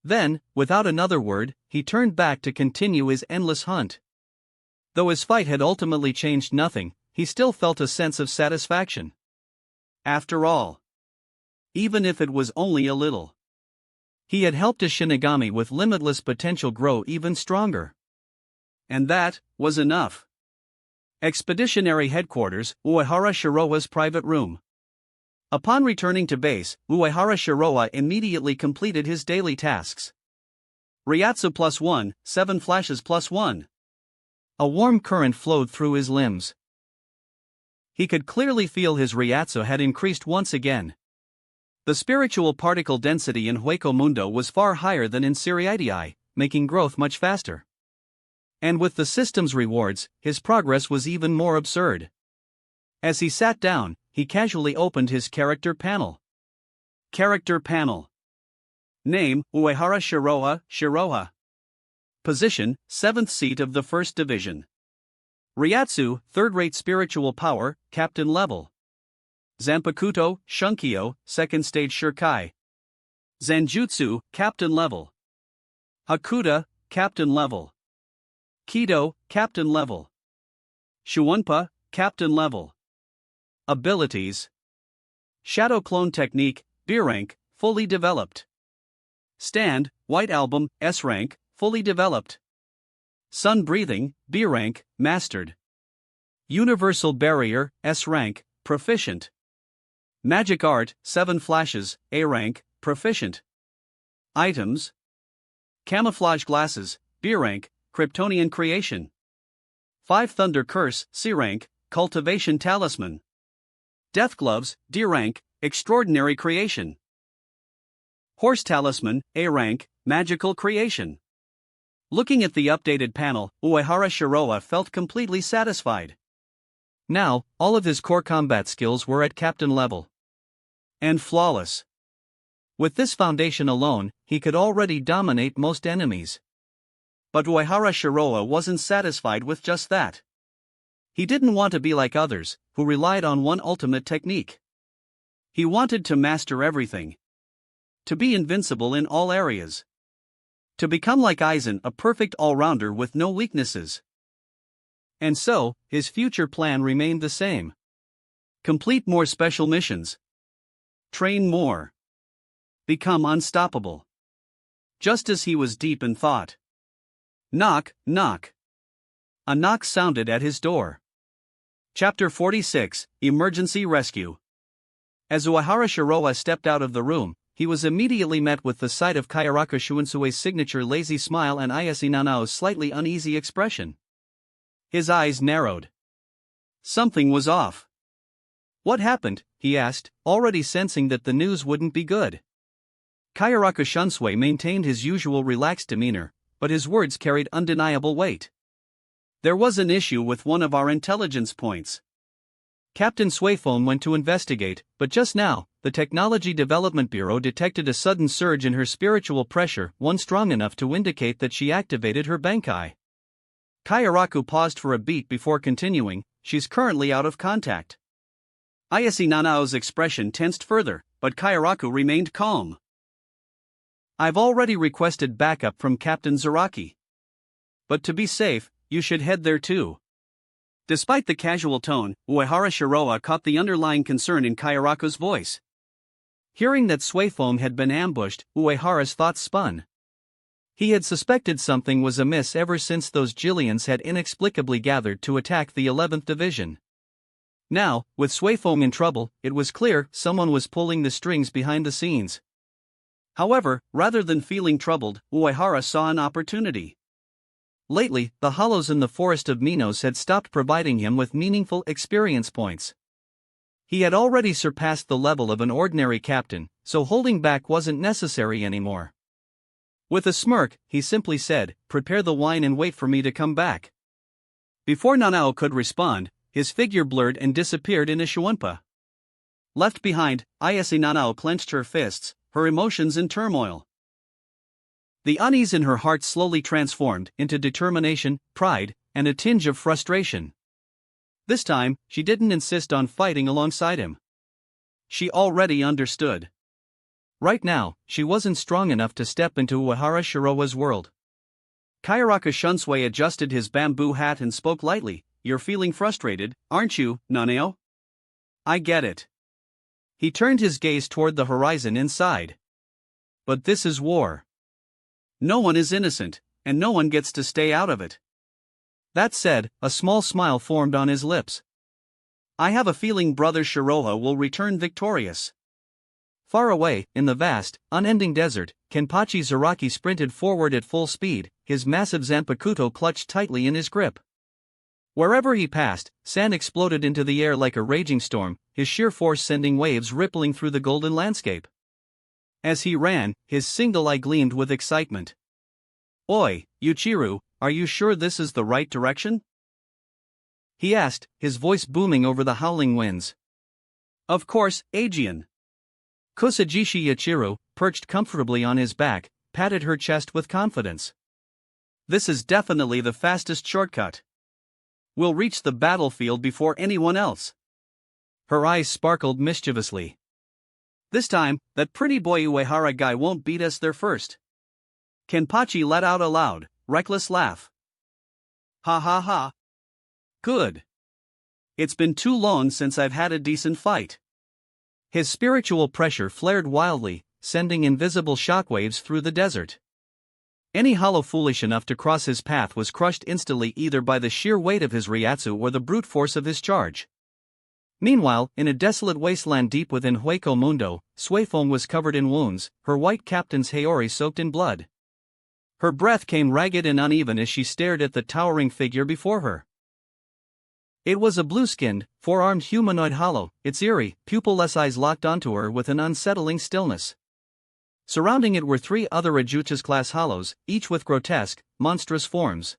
Then, without another word, he turned back to continue his endless hunt. Though his fight had ultimately changed nothing, he still felt a sense of satisfaction. After all, even if it was only a little, he had helped a Shinigami with limitless potential grow even stronger. And that was enough. Expeditionary Headquarters, Uehara Shiroa's private room. Upon returning to base, Uehara Shiroa immediately completed his daily tasks. Ryatsu +1, 7 flashes +1. A warm current flowed through his limbs. He could clearly feel his Ryatsu had increased once again. The spiritual particle density in Hueco Mundo was far higher than in Siriidii, making growth much faster. And with the system's rewards, his progress was even more absurd. As he sat down, he casually opened his character panel. Character panel. Name, Uehara Shiroa, Shiroha. Position, 7th seat of the 1st Division. Ryatsu, 3rd-rate spiritual power, Captain level. Zanpakuto, Shunkyo, 2nd stage Shirkai. Zanjutsu, Captain level. Hakuda, Captain level. Kido, Captain level. Shuunpa, Captain level. Abilities. Shadow Clone Technique, B rank, fully developed. Stand, White Album, S rank, fully developed. Sun Breathing, B rank, mastered. Universal Barrier, S rank, proficient. Magic Art, 7 flashes, A rank, proficient. Items. Camouflage Glasses, B rank, Kryptonian creation. 5 Thunder Curse, C rank, Cultivation Talisman. Death Gloves, D rank, extraordinary creation. Horse Talisman, A rank, magical creation. Looking at the updated panel, Uehara Shiroa felt completely satisfied. Now, all of his core combat skills were at captain level. And flawless. With this foundation alone, he could already dominate most enemies. But Uehara Shiroa wasn't satisfied with just that. He didn't want to be like others, who relied on one ultimate technique. He wanted to master everything. To be invincible in all areas. To become like Aizen, a perfect all-rounder with no weaknesses. And so, his future plan remained the same. Complete more special missions. Train more. Become unstoppable. Just as he was deep in thought. Knock, knock. A knock sounded at his door. Chapter 46, Emergency Rescue. As Uehara Shiroa stepped out of the room, he was immediately met with the sight of Kayaraku Shuunsue's signature lazy smile and Ayase Nanao's slightly uneasy expression. His eyes narrowed. Something was off. What happened? He asked, already sensing that the news wouldn't be good. Kayaraku Shunsue maintained his usual relaxed demeanor, but his words carried undeniable weight. There was an issue with one of our intelligence points. Captain Suephone went to investigate, but just now, the Technology Development Bureau detected a sudden surge in her spiritual pressure, one strong enough to indicate that she activated her Bankai. Kayaraku paused for a beat before continuing, she's currently out of contact. Ayase Nanao's expression tensed further, but Kayaraku remained calm. I've already requested backup from Captain Zaraki. But to be safe, you should head there too. Despite the casual tone, Uehara Shiroa caught the underlying concern in Kayaraku's voice. Hearing that Suifoam had been ambushed, Uehara's thoughts spun. He had suspected something was amiss ever since those Jillians had inexplicably gathered to attack the 11th Division. Now, with Suifoam in trouble, it was clear someone was pulling the strings behind the scenes. However, rather than feeling troubled, Uehara saw an opportunity. Lately, the hollows in the Forest of Minos had stopped providing him with meaningful experience points. He had already surpassed the level of an ordinary captain, so holding back wasn't necessary anymore. With a smirk, he simply said, "Prepare the wine and wait for me to come back." Before Nanao could respond, his figure blurred and disappeared in a shuanpa. Left behind, Ayase Nanao clenched her fists, her emotions in turmoil. The unease in her heart slowly transformed into determination, pride, and a tinge of frustration. This time, she didn't insist on fighting alongside him. She already understood. Right now, she wasn't strong enough to step into Uehara Shiroa's world. Kayaraku Shunsui adjusted his bamboo hat and spoke lightly. "You're feeling frustrated, aren't you, Nanao? I get it." He turned his gaze toward the horizon inside. "But this is war. No one is innocent, and no one gets to stay out of it." That said, a small smile formed on his lips. "I have a feeling Brother Shiroha will return victorious." Far away, in the vast, unending desert, Kenpachi Zaraki sprinted forward at full speed, his massive Zanpakuto clutched tightly in his grip. Wherever he passed, sand exploded into the air like a raging storm, his sheer force sending waves rippling through the golden landscape. As he ran, his single eye gleamed with excitement. "Oi, Yuichiro, are you sure this is the right direction?" he asked, his voice booming over the howling winds. "Of course, Aegean." Kusajishi Yuichiro, perched comfortably on his back, patted her chest with confidence. "This is definitely the fastest shortcut. We'll reach the battlefield before anyone else." Her eyes sparkled mischievously. "This time, that pretty boy Uehara guy won't beat us there first." Kenpachi let out a loud, reckless laugh. "Ha ha ha. Good. It's been too long since I've had a decent fight." His spiritual pressure flared wildly, sending invisible shockwaves through the desert. Any hollow foolish enough to cross his path was crushed instantly either by the sheer weight of his Ryatsu or the brute force of his charge. Meanwhile, in a desolate wasteland deep within Hueco Mundo, Suifoam was covered in wounds, her white captain's Haori soaked in blood. Her breath came ragged and uneven as she stared at the towering figure before her. It was a blue-skinned, four-armed humanoid hollow, its eerie, pupil-less eyes locked onto her with an unsettling stillness. Surrounding it were three other Ajuchas-class hollows, each with grotesque, monstrous forms.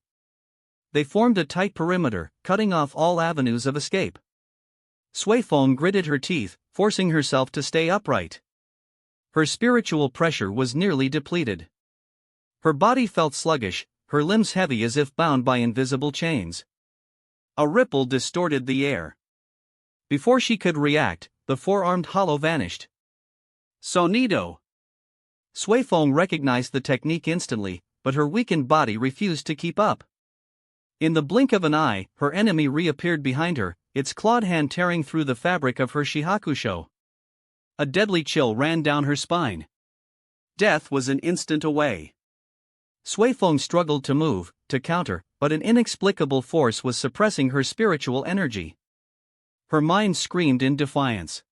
They formed a tight perimeter, cutting off all avenues of escape. Suifoam gritted her teeth, forcing herself to stay upright. Her spiritual pressure was nearly depleted. Her body felt sluggish, her limbs heavy as if bound by invisible chains. A ripple distorted the air. Before she could react, the four-armed hollow vanished. "Sonido!" Suifoam recognized the technique instantly, but her weakened body refused to keep up. In the blink of an eye, her enemy reappeared behind her, its clawed hand tearing through the fabric of her shihakusho. A deadly chill ran down her spine. Death was an instant away. Suifoam struggled to move, to counter, but an inexplicable force was suppressing her spiritual energy. Her mind screamed in defiance.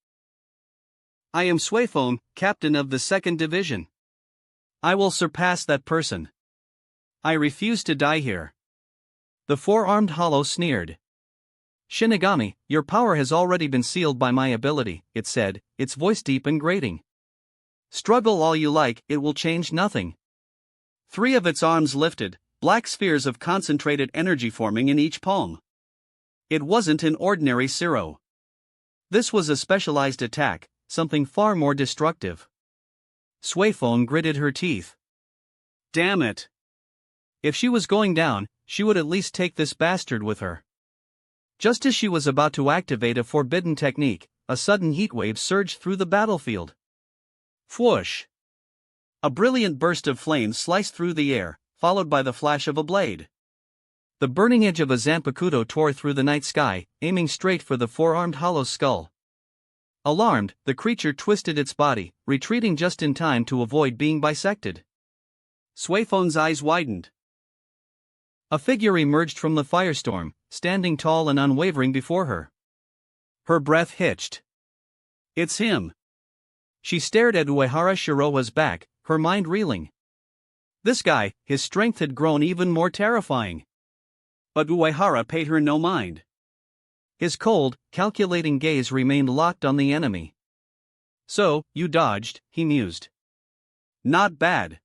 "I am Suifoam, captain of the 2nd Division. I will surpass that person. I refuse to die here." The four-armed hollow sneered. "Shinigami, your power has already been sealed by my ability," it said, its voice deep and grating. "Struggle all you like, it will change nothing." Three of its arms lifted, black spheres of concentrated energy forming in each palm. It wasn't an ordinary Siro. This was a specialized attack, something far more destructive. Suifoam gritted her teeth. Damn it! If she was going down, she would at least take this bastard with her. Just as she was about to activate a forbidden technique, a sudden heatwave surged through the battlefield. Whoosh! A brilliant burst of flame sliced through the air, followed by the flash of a blade. The burning edge of a Zanpakuto tore through the night sky, aiming straight for the four-armed hollow's skull. Alarmed, the creature twisted its body, retreating just in time to avoid being bisected. Suifon's eyes widened. A figure emerged from the firestorm, standing tall and unwavering before her. Her breath hitched. It's him. She stared at Uehara Shirowa's back, her mind reeling. This guy, his strength had grown even more terrifying. But Uehara paid her no mind. His cold, calculating gaze remained locked on the enemy. So, you dodged, he mused. Not bad.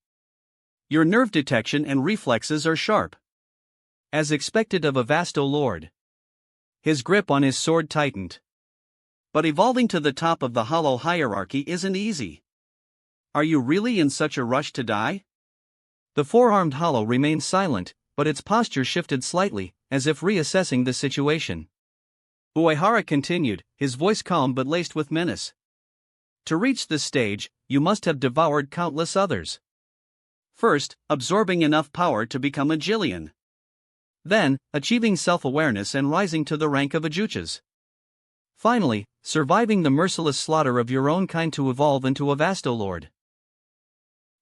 Your nerve detection and reflexes are sharp. As expected of a Vasto lord. His grip on his sword tightened. But evolving to the top of the hollow hierarchy isn't easy. Are you really in such a rush to die? The four-armed hollow remained silent, but its posture shifted slightly, as if reassessing the situation. Uehara continued, his voice calm but laced with menace. To reach this stage, you must have devoured countless others. First, absorbing enough power to become a Jillian. Then, achieving self-awareness and rising to the rank of a Juchas. Finally, surviving the merciless slaughter of your own kind to evolve into a Vastolord.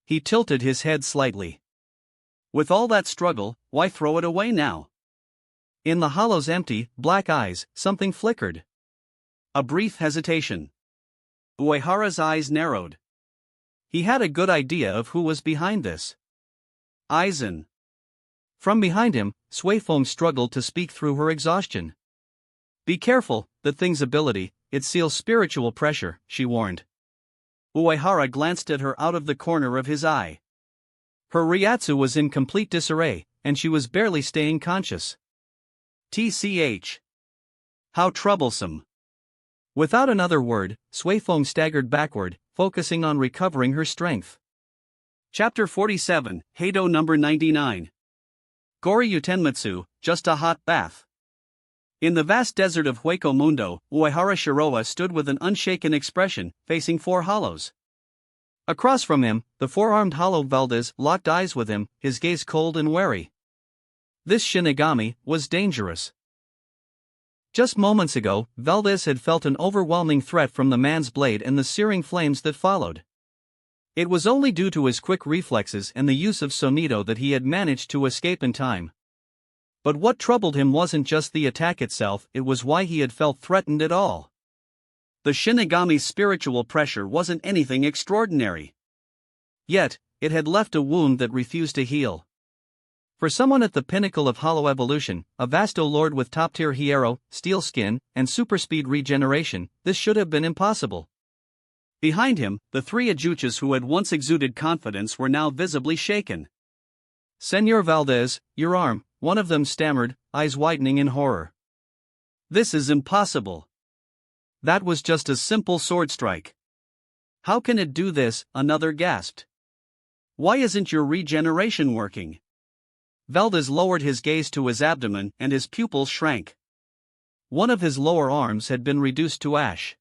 He tilted his head slightly. With all that struggle, why throw it away now? In the hollow's empty, black eyes, something flickered. A brief hesitation. Uehara's eyes narrowed. He had a good idea of who was behind this. Aizen. From behind him, Suifoam struggled to speak through her exhaustion. Be careful, the thing's ability, it seals spiritual pressure, she warned. Uehara glanced at her out of the corner of his eye. Her Ryatsu was in complete disarray, and she was barely staying conscious. TCH. How troublesome. Without another word, Suifoam staggered backward, focusing on recovering her strength. Chapter 47, Heido number 99. Gori Utenmatsu, just a hot bath. In the vast desert of Hueco Mundo, Uehara Shiroa stood with an unshaken expression, facing four hollows. Across from him, the four-armed hollow Valdez locked eyes with him, his gaze cold and wary. This Shinigami was dangerous. Just moments ago, Valdez had felt an overwhelming threat from the man's blade and the searing flames that followed. It was only due to his quick reflexes and the use of Sonido that he had managed to escape in time. But what troubled him wasn't just the attack itself, it was why he had felt threatened at all. The Shinigami's spiritual pressure wasn't anything extraordinary. Yet, it had left a wound that refused to heal. For someone at the pinnacle of hollow evolution, a Vasto Lord with top-tier Hiero, steel skin, and super-speed regeneration, this should have been impossible. Behind him, the three Ajuchas who had once exuded confidence were now visibly shaken. Senor Valdez, your arm, one of them stammered, eyes widening in horror. This is impossible. That was just a simple sword strike. How can it do this? Another gasped. Why isn't your regeneration working? Valdez lowered his gaze to his abdomen and his pupils shrank. One of his lower arms had been reduced to ash.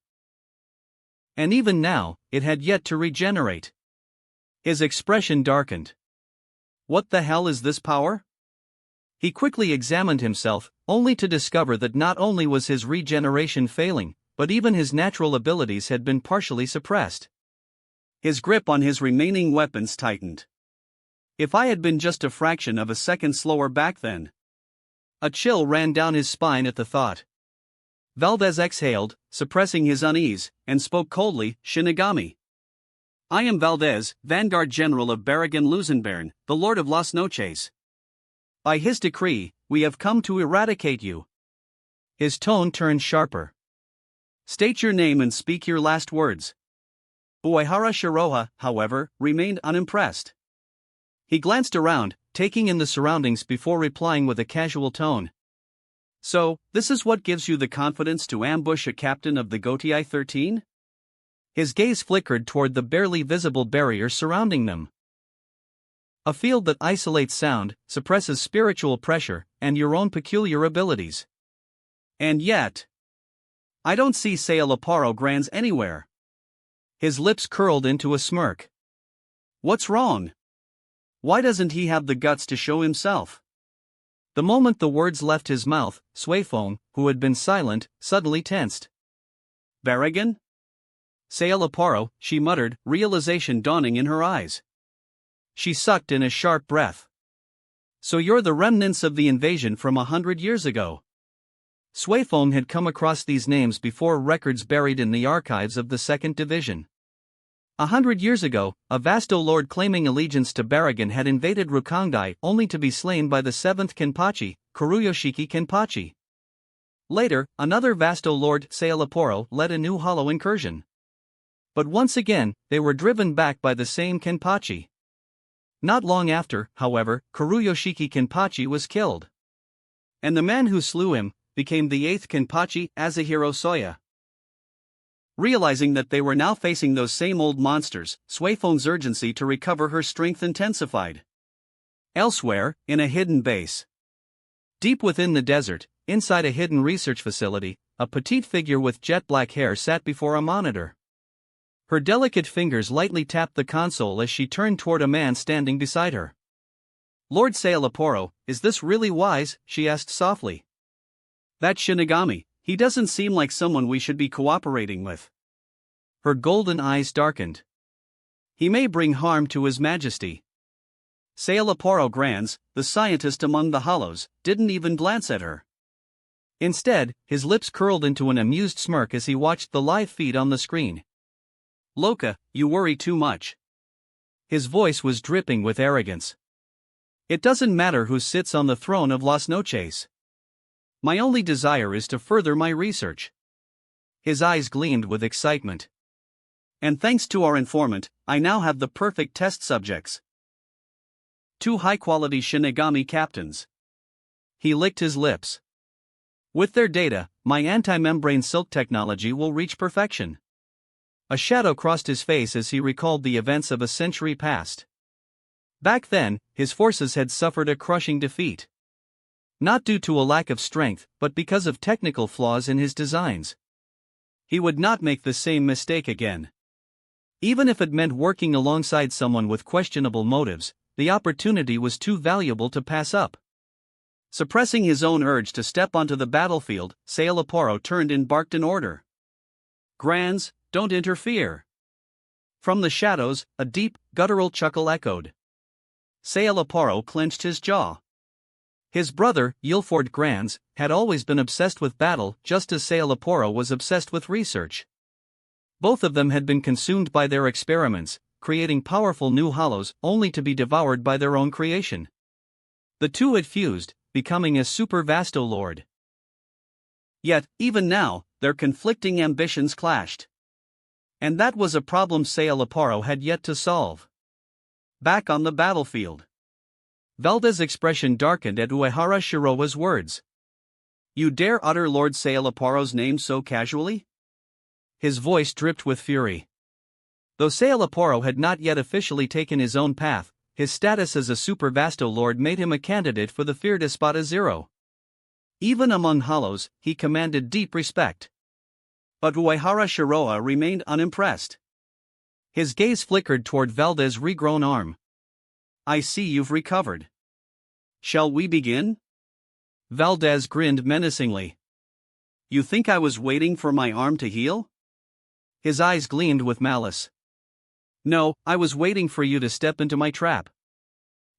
And even now, it had yet to regenerate. His expression darkened. What the hell is this power? He quickly examined himself, only to discover that not only was his regeneration failing, but even his natural abilities had been partially suppressed. His grip on his remaining weapons tightened. If I had been just a fraction of a second slower back then. A chill ran down his spine at the thought. Valdez exhaled, suppressing his unease, and spoke coldly, Shinigami. I am Valdez, Vanguard General of Barragan Luzenbairn, the Lord of Las Noches. By his decree, we have come to eradicate you. His tone turned sharper. State your name and speak your last words. Uehara Shiroha, however, remained unimpressed. He glanced around, taking in the surroundings before replying with a casual tone. So, this is what gives you the confidence to ambush a captain of the Gotii 13? His gaze flickered toward the barely visible barrier surrounding them. A field that isolates sound, suppresses spiritual pressure, and your own peculiar abilities. And yet, I don't see Sailaparo Grands anywhere. His lips curled into a smirk. What's wrong? Why doesn't he have the guts to show himself? The moment the words left his mouth, Suifeng, who had been silent, suddenly tensed. Baragon? Sailaparo, she muttered, realization dawning in her eyes. She sucked in a sharp breath. So you're the remnants of the invasion from 100 years ago. Suifeng had come across these names before records buried in the archives of the 2nd Division. 100 years ago, a Vasto Lord claiming allegiance to Baragon had invaded Rukongdai only to be slain by the 7th Kenpachi, Kuruyoshiki Kenpachi. Later, another Vasto Lord, Sailaporo, led a new hollow incursion. But once again, they were driven back by the same Kenpachi. Not long after, however, Kuruyoshiki Kenpachi was killed. And the man who slew him became the 8th Kenpachi, Azuhiro Soya. Realizing that they were now facing those same old monsters, Suifeng's urgency to recover her strength intensified. Elsewhere, in a hidden base. Deep within the desert, inside a hidden research facility, a petite figure with jet black hair sat before a monitor. Her delicate fingers lightly tapped the console as she turned toward a man standing beside her. Lord Sailaporo, is this really wise? She asked softly. That Shinigami, he doesn't seem like someone we should be cooperating with. Her golden eyes darkened. He may bring harm to His Majesty. Sailaporo Grands, the scientist among the hollows, didn't even glance at her. Instead, his lips curled into an amused smirk as he watched the live feed on the screen. Loka, you worry too much. His voice was dripping with arrogance. It doesn't matter who sits on the throne of Las Noches. My only desire is to further my research. His eyes gleamed with excitement. And thanks to our informant, I now have the perfect test subjects. 2 high-quality Shinigami captains. He licked his lips. With their data, my anti-membrane silk technology will reach perfection. A shadow crossed his face as he recalled the events of a century past. Back then, his forces had suffered a crushing defeat. Not due to a lack of strength, but because of technical flaws in his designs. He would not make the same mistake again. Even if it meant working alongside someone with questionable motives, the opportunity was too valuable to pass up. Suppressing his own urge to step onto the battlefield, Sailaporo turned and barked an order. Grands, don't interfere. From the shadows, a deep, guttural chuckle echoed. Sailaporo clenched his jaw. His brother, Yilford Grands, had always been obsessed with battle just as Sailaporo was obsessed with research. Both of them had been consumed by their experiments, creating powerful new hollows only to be devoured by their own creation. The two had fused, becoming a super Vasto Lord. Yet, even now, their conflicting ambitions clashed. And that was a problem Sailaporo had yet to solve. Back on the battlefield, Velda's expression darkened at Uehara Shirowa's words. You dare utter Lord Sailaporo's name so casually? His voice dripped with fury. Though Sailaporo had not yet officially taken his own path, his status as a super Vasto Lord made him a candidate for the Feared Espada Zero. Even among hollows, he commanded deep respect. But Uehara Shiroa remained unimpressed. His gaze flickered toward Velda's regrown arm. I see you've recovered. Shall we begin? Valdez grinned menacingly. You think I was waiting for my arm to heal? His eyes gleamed with malice. No, I was waiting for you to step into my trap.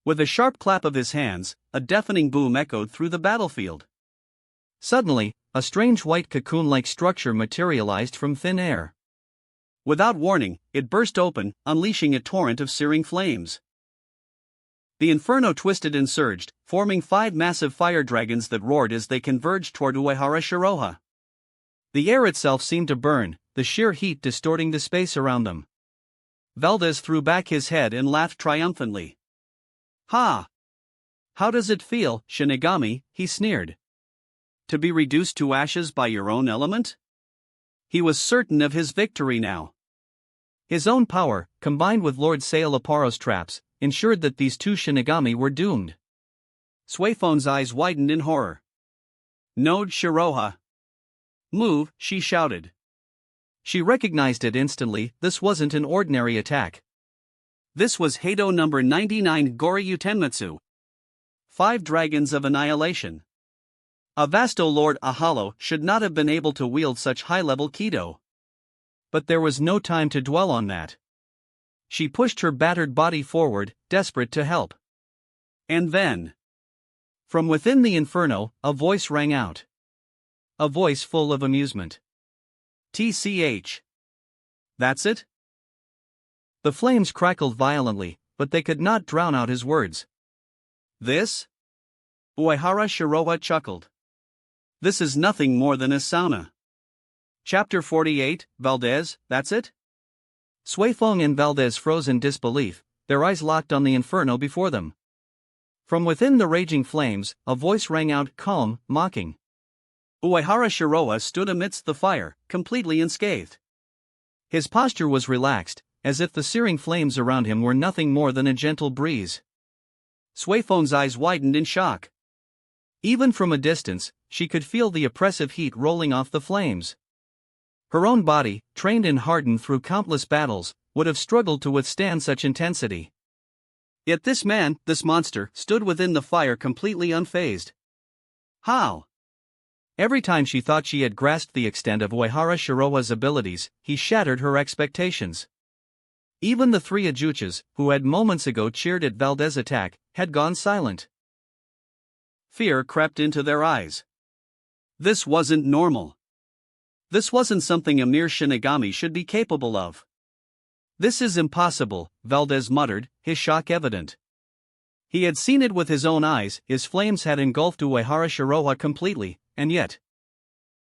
With a sharp clap of his hands, a deafening boom echoed through the battlefield. Suddenly, a strange white cocoon-like structure materialized from thin air. Without warning, it burst open, unleashing a torrent of searing flames. The inferno twisted and surged, forming 5 massive fire dragons that roared as they converged toward Uehara Shiroha. The air itself seemed to burn, the sheer heat distorting the space around them. Valdez threw back his head and laughed triumphantly. Ha! How does it feel, Shinigami? He sneered. To be reduced to ashes by your own element? He was certain of his victory now. His own power, combined with Lord Sailaporo's traps, ensured that these 2 Shinigami were doomed. Suifeng's eyes widened in horror. Node Shiroha. Move, she shouted. She recognized it instantly. This wasn't an ordinary attack. This was Heido number 99 Goryu Tenmetsu. 5 Dragons of Annihilation. A Vasto Lord Ahalo should not have been able to wield such high-level Kido. But there was no time to dwell on that. She pushed her battered body forward, desperate to help. And then, from within the inferno, a voice rang out. A voice full of amusement. TCH. That's it? The flames crackled violently, but they could not drown out his words. This? Uehara Shiroa chuckled. This is nothing more than a sauna. Chapter 48, Valdez, that's it? Suifeng and Valdez froze in disbelief, their eyes locked on the inferno before them. From within the raging flames, a voice rang out, calm, mocking. Uehara Shiroa stood amidst the fire, completely unscathed. His posture was relaxed, as if the searing flames around him were nothing more than a gentle breeze. Suifeng's eyes widened in shock. Even from a distance, she could feel the oppressive heat rolling off the flames. Her own body, trained and hardened through countless battles, would have struggled to withstand such intensity. Yet this man, this monster, stood within the fire completely unfazed. How? Every time she thought she had grasped the extent of Uehara Shiroa's abilities, he shattered her expectations. Even the 3 Ajuchas, who had moments ago cheered at Valdez's attack, had gone silent. Fear crept into their eyes. This wasn't normal. This wasn't something a mere Shinigami should be capable of. This is impossible, Valdez muttered, his shock evident. He had seen it with his own eyes, his flames had engulfed Uehara Shiroa completely, and yet,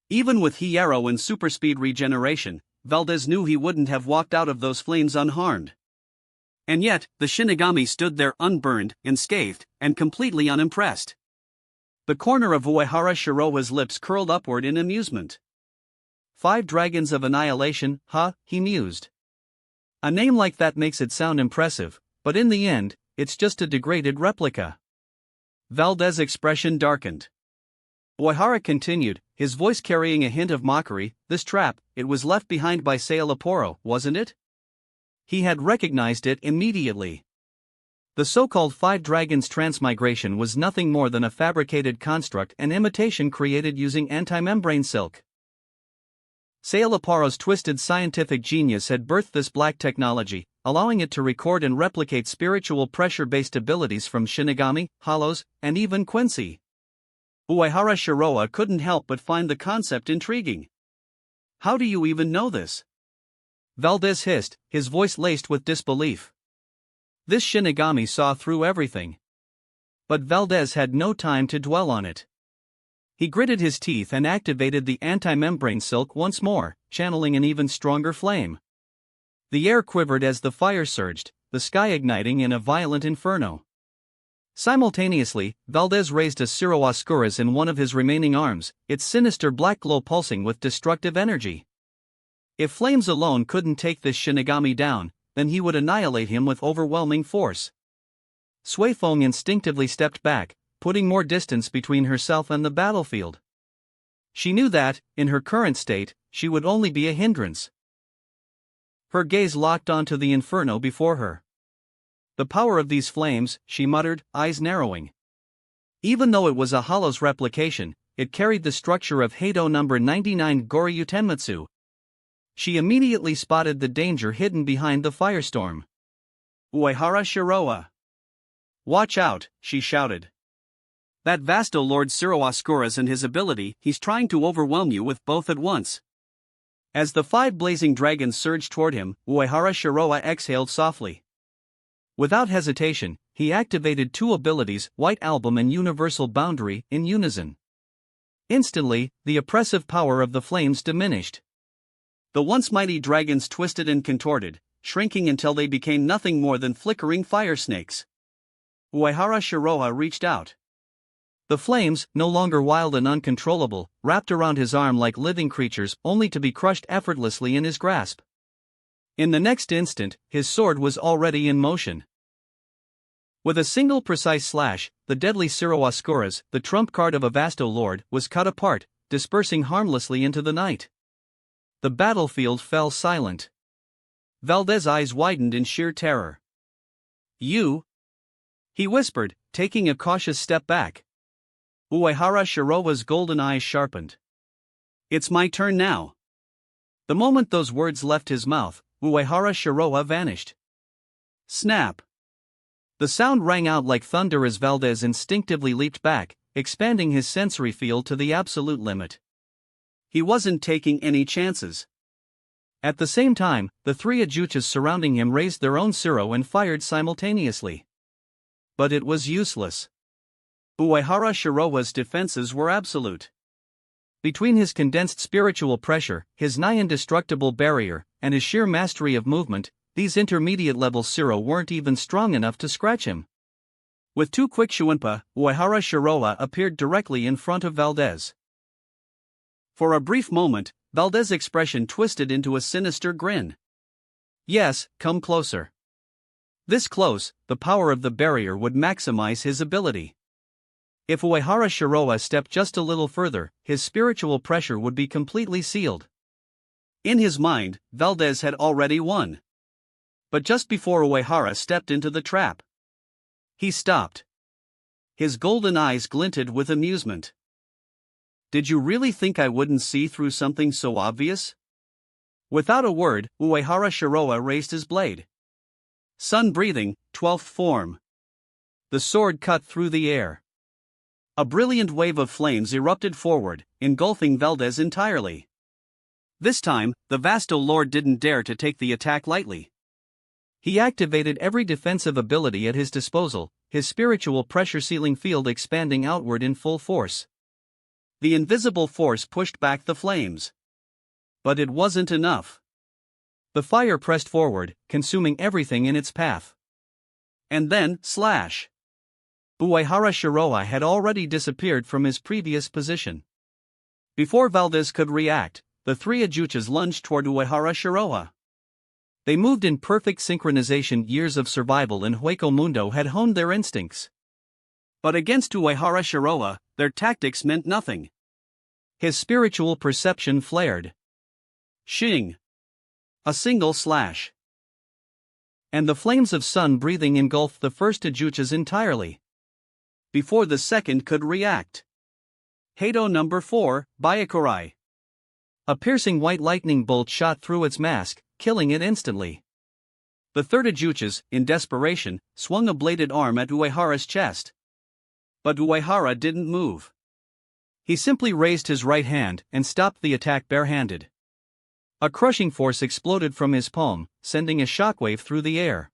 even with Hierro and superspeed regeneration, Valdez knew he wouldn't have walked out of those flames unharmed. And yet, the Shinigami stood there unburned, unscathed, and completely unimpressed. The corner of Uehara Shiroa's lips curled upward in amusement. 5 Dragons of Annihilation, huh, he mused. A name like that makes it sound impressive, but in the end, it's just a degraded replica. Valdez's expression darkened. Uehara continued, his voice carrying a hint of mockery, this trap, it was left behind by Sailaporo, wasn't it? He had recognized it immediately. The so-called 5 Dragons transmigration was nothing more than a fabricated construct and imitation created using anti-membrane silk. Sailaporo's twisted scientific genius had birthed this black technology, allowing it to record and replicate spiritual pressure-based abilities from Shinigami, Hollows, and even Quincy. Uehara Shiroa couldn't help but find the concept intriguing. How do you even know this? Valdez hissed, his voice laced with disbelief. This Shinigami saw through everything. But Valdez had no time to dwell on it. He gritted his teeth and activated the anti-membrane silk once more, channeling an even stronger flame. The air quivered as the fire surged, the sky igniting in a violent inferno. Simultaneously, Valdez raised a Siroascuras in one of his remaining arms, its sinister black glow pulsing with destructive energy. If flames alone couldn't take this Shinigami down, then he would annihilate him with overwhelming force. Suifeng instinctively stepped back, putting more distance between herself and the battlefield. She knew that, in her current state, she would only be a hindrance. Her gaze locked onto the inferno before her. The power of these flames, she muttered, eyes narrowing. Even though it was a Hollow's replication, it carried the structure of Heido number 99 Goryu Tenmatsu. She immediately spotted the danger hidden behind the firestorm. Uehara Shiroa. Watch out, she shouted. That Vasto Lord Siroascuras and his ability, he's trying to overwhelm you with both at once. As the 5 blazing dragons surged toward him, Uehara Shiroa exhaled softly. Without hesitation, he activated 2 abilities, White Album and Universal Boundary, in unison. Instantly, the oppressive power of the flames diminished. The once mighty dragons twisted and contorted, shrinking until they became nothing more than flickering fire snakes. Uehara Shiroa reached out. The flames, no longer wild and uncontrollable, wrapped around his arm like living creatures only to be crushed effortlessly in his grasp. In the next instant, his sword was already in motion. With a single precise slash, the deadly Siroascuras, the trump card of a Vasto Lord, was cut apart, dispersing harmlessly into the night. The battlefield fell silent. Valdez's eyes widened in sheer terror. You? He whispered, taking a cautious step back. Uehara Shirowa's golden eyes sharpened. It's my turn now. The moment those words left his mouth, Uehara Shirowa vanished. Snap! The sound rang out like thunder as Valdez instinctively leaped back, expanding his sensory field to the absolute limit. He wasn't taking any chances. At the same time, the three Ajuchas surrounding him raised their own siro and fired simultaneously. But it was useless. Uehara Shirowa's defenses were absolute. Between his condensed spiritual pressure, his nigh-indestructible barrier, and his sheer mastery of movement, these intermediate-level siro weren't even strong enough to scratch him. With two quick shuanpa, Uehara Shirowa appeared directly in front of Valdez. For a brief moment, Valdez's expression twisted into a sinister grin. Yes, come closer. This close, the power of the barrier would maximize his ability. If Uehara Shirowa stepped just a little further, his spiritual pressure would be completely sealed. In his mind, Valdez had already won. But just before Uehara stepped into the trap, he stopped. His golden eyes glinted with amusement. Did you really think I wouldn't see through something so obvious? Without a word, Uehara Shirowa raised his blade. Sun breathing, 12th form. The sword cut through the air. A brilliant wave of flames erupted forward, engulfing Valdez entirely. This time, the Vasto Lord didn't dare to take the attack lightly. He activated every defensive ability at his disposal, his spiritual pressure-sealing field expanding outward in full force. The invisible force pushed back the flames. But it wasn't enough. The fire pressed forward, consuming everything in its path. And then, slash! Uehara Shirowa had already disappeared from his previous position. Before Valdez could react, the three Ajuchas lunged toward Uehara Shirowa. They moved in perfect synchronization. Years of survival in Hueco Mundo had honed their instincts. But against Uehara Shirowa, their tactics meant nothing. His spiritual perception flared. Shing! A single slash. And the flames of sun breathing engulfed the first Ajuchas entirely. Before the second could react. Hado number 4, Byakurai. A piercing white lightning bolt shot through its mask, killing it instantly. The third Ajuchas, in desperation, swung a bladed arm at Uehara's chest. But Uehara didn't move. He simply raised his right hand and stopped the attack barehanded. A crushing force exploded from his palm, sending a shockwave through the air.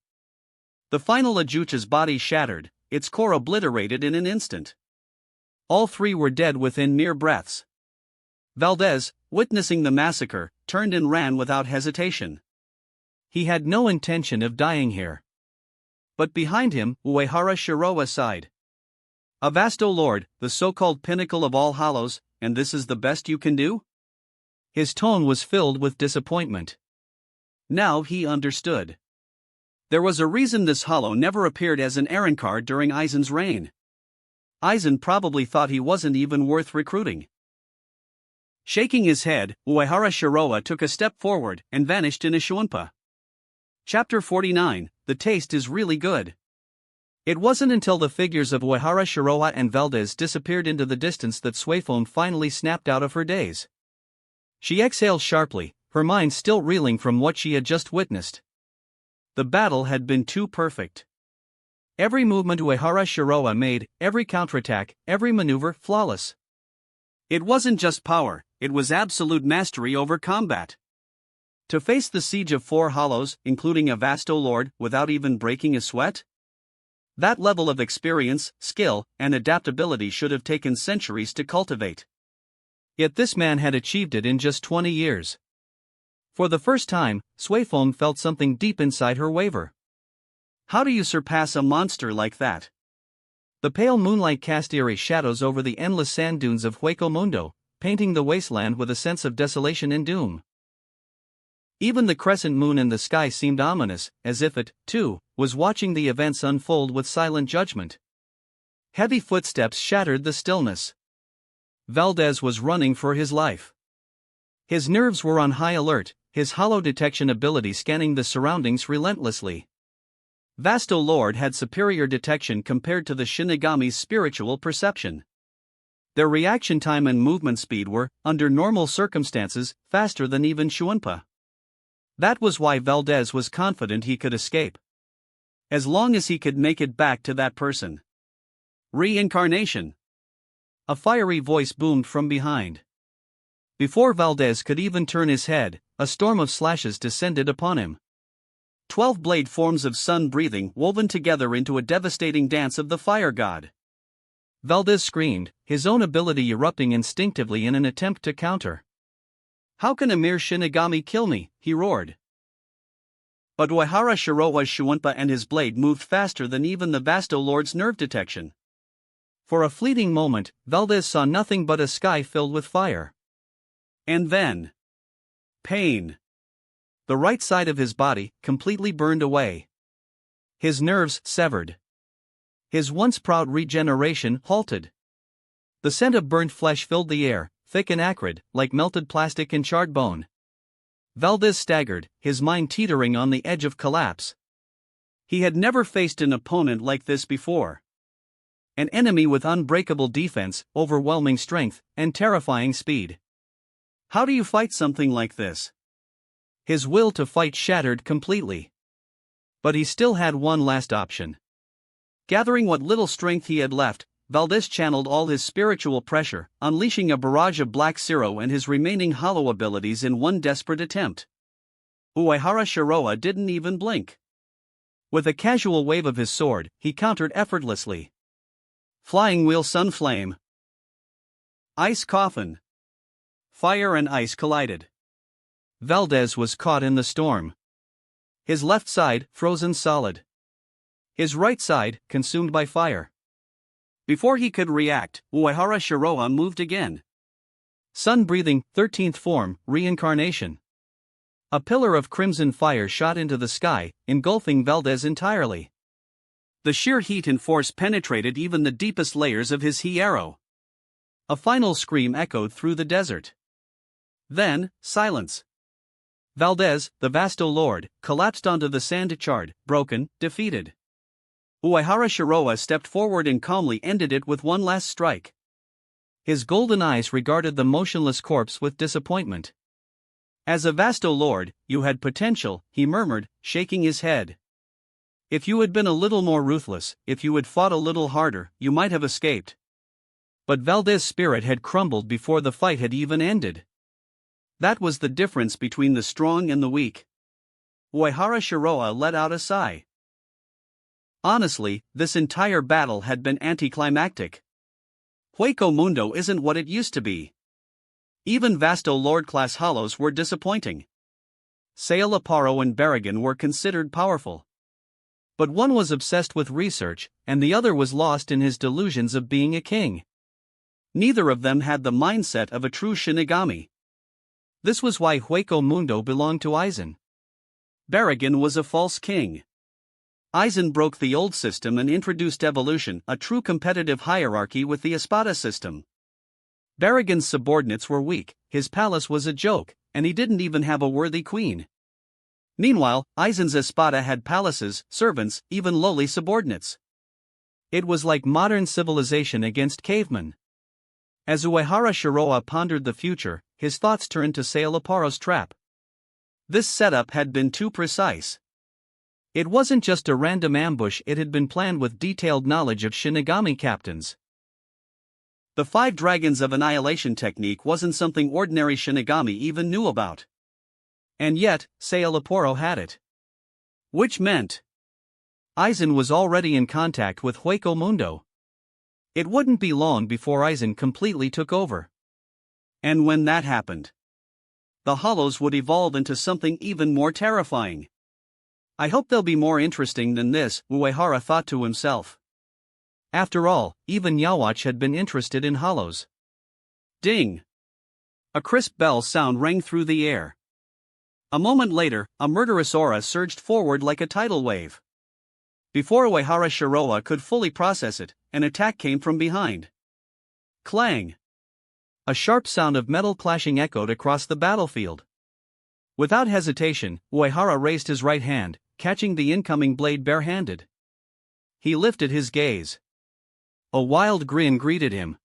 The final Ajucha's body shattered, its core obliterated in an instant. All three were dead within mere breaths. Valdez, witnessing the massacre, turned and ran without hesitation. He had no intention of dying here. But behind him, Uehara Shirowa sighed. A Vasto Lord, the so-called pinnacle of all hollows, and this is the best you can do? His tone was filled with disappointment. Now he understood. There was a reason this hollow never appeared as an errand card during Aizen's reign. Aizen probably thought he wasn't even worth recruiting. Shaking his head, Uehara Shirowa took a step forward and vanished in a shuanpa. Chapter 49, The Taste is Really Good. It wasn't until the figures of Uehara Shirowa and Valdez disappeared into the distance that Suifone finally snapped out of her daze. She exhaled sharply, her mind still reeling from what she had just witnessed. The battle had been too perfect. Every movement Uehara Shirowa made, every counterattack, every maneuver, flawless. It wasn't just power, it was absolute mastery over combat. To face the siege of 4 hollows, including a Vasto Lord, without even breaking a sweat? That level of experience, skill, and adaptability should have taken centuries to cultivate. Yet this man had achieved it in just 20 years. For the first time, Suifone felt something deep inside her waver. How do you surpass a monster like that? The pale moonlight cast eerie shadows over the endless sand dunes of Hueco Mundo, painting the wasteland with a sense of desolation and doom. Even the crescent moon in the sky seemed ominous, as if it, too, was watching the events unfold with silent judgment. Heavy footsteps shattered the stillness. Valdez was running for his life. His nerves were on high alert, his hollow detection ability scanning the surroundings relentlessly. Vasto Lord had superior detection compared to the Shinigami's spiritual perception. Their reaction time and movement speed were, under normal circumstances, faster than even Shuunpa. That was why Valdez was confident he could escape. As long as he could make it back to that person. Reincarnation. A fiery voice boomed from behind. Before Valdez could even turn his head, a storm of slashes descended upon him. 12 blade forms of sun breathing woven together into a devastating dance of the fire god. Valdez screamed, his own ability erupting instinctively in an attempt to counter. "How can a mere Shinigami kill me?" he roared. But Uehara Shiroa's Shuunpa and his blade moved faster than even the Vasto Lord's nerve detection. For a fleeting moment, Valdez saw nothing but a sky filled with fire. And then, pain. The right side of his body, completely burned away. His nerves severed. His once proud regeneration halted. The scent of burnt flesh filled the air, thick and acrid, like melted plastic and charred bone. Valdez staggered, his mind teetering on the edge of collapse. He had never faced an opponent like this before. An enemy with unbreakable defense, overwhelming strength, and terrifying speed. How do you fight something like this? His will to fight shattered completely. But he still had one last option. Gathering what little strength he had left, Valdez channeled all his spiritual pressure, unleashing a barrage of Black Zero and his remaining hollow abilities in one desperate attempt. Uehara Shiroa didn't even blink. With a casual wave of his sword, he countered effortlessly. Flying Wheel Sun Flame. Ice Coffin. Fire and ice collided. Valdez was caught in the storm. His left side, frozen solid. His right side, consumed by fire. Before he could react, Uehara Shiroa moved again. Sun-breathing, 13th form, reincarnation. A pillar of crimson fire shot into the sky, engulfing Valdez entirely. The sheer heat and force penetrated even the deepest layers of his Hierro. A final scream echoed through the desert. Then, silence. Valdez, the Vasto Lord, collapsed onto the sand, charred, broken, defeated. Uehara Shiroa stepped forward and calmly ended it with one last strike. His golden eyes regarded the motionless corpse with disappointment. As a Vasto Lord, you had potential, he murmured, shaking his head. If you had been a little more ruthless, if you had fought a little harder, you might have escaped. But Valdez's spirit had crumbled before the fight had even ended. That was the difference between the strong and the weak. Uehara Shiroa let out a sigh. Honestly, this entire battle had been anticlimactic. Hueco Mundo isn't what it used to be. Even Vasto Lord-class hollows were disappointing. Sailaparo and Barragan were considered powerful. But one was obsessed with research, and the other was lost in his delusions of being a king. Neither of them had the mindset of a true Shinigami. This was why Hueco Mundo belonged to Aizen. Barragan was a false king. Aizen broke the old system and introduced evolution, a true competitive hierarchy with the Espada system. Barragan's subordinates were weak, his palace was a joke, and he didn't even have a worthy queen. Meanwhile, Aizen's Espada had palaces, servants, even lowly subordinates. It was like modern civilization against cavemen. As Uehara Shiroa pondered the future, his thoughts turned to Saelaparo's trap. This setup had been too precise. It wasn't just a random ambush, it had been planned with detailed knowledge of Shinigami captains. The 5 Dragons of Annihilation technique wasn't something ordinary Shinigami even knew about. And yet, Saelaparo had it. Which meant Aizen was already in contact with Hueco Mundo. It wouldn't be long before Aizen completely took over. And when that happened, the Hollows would evolve into something even more terrifying. I hope they'll be more interesting than this, Uehara thought to himself. After all, even Yawatch had been interested in Hollows. Ding! A crisp bell sound rang through the air. A moment later, a murderous aura surged forward like a tidal wave. Before Uehara Shiroa could fully process it, an attack came from behind. Clang! A sharp sound of metal clashing echoed across the battlefield. Without hesitation, Uehara raised his right hand, catching the incoming blade barehanded. He lifted his gaze. A wild grin greeted him.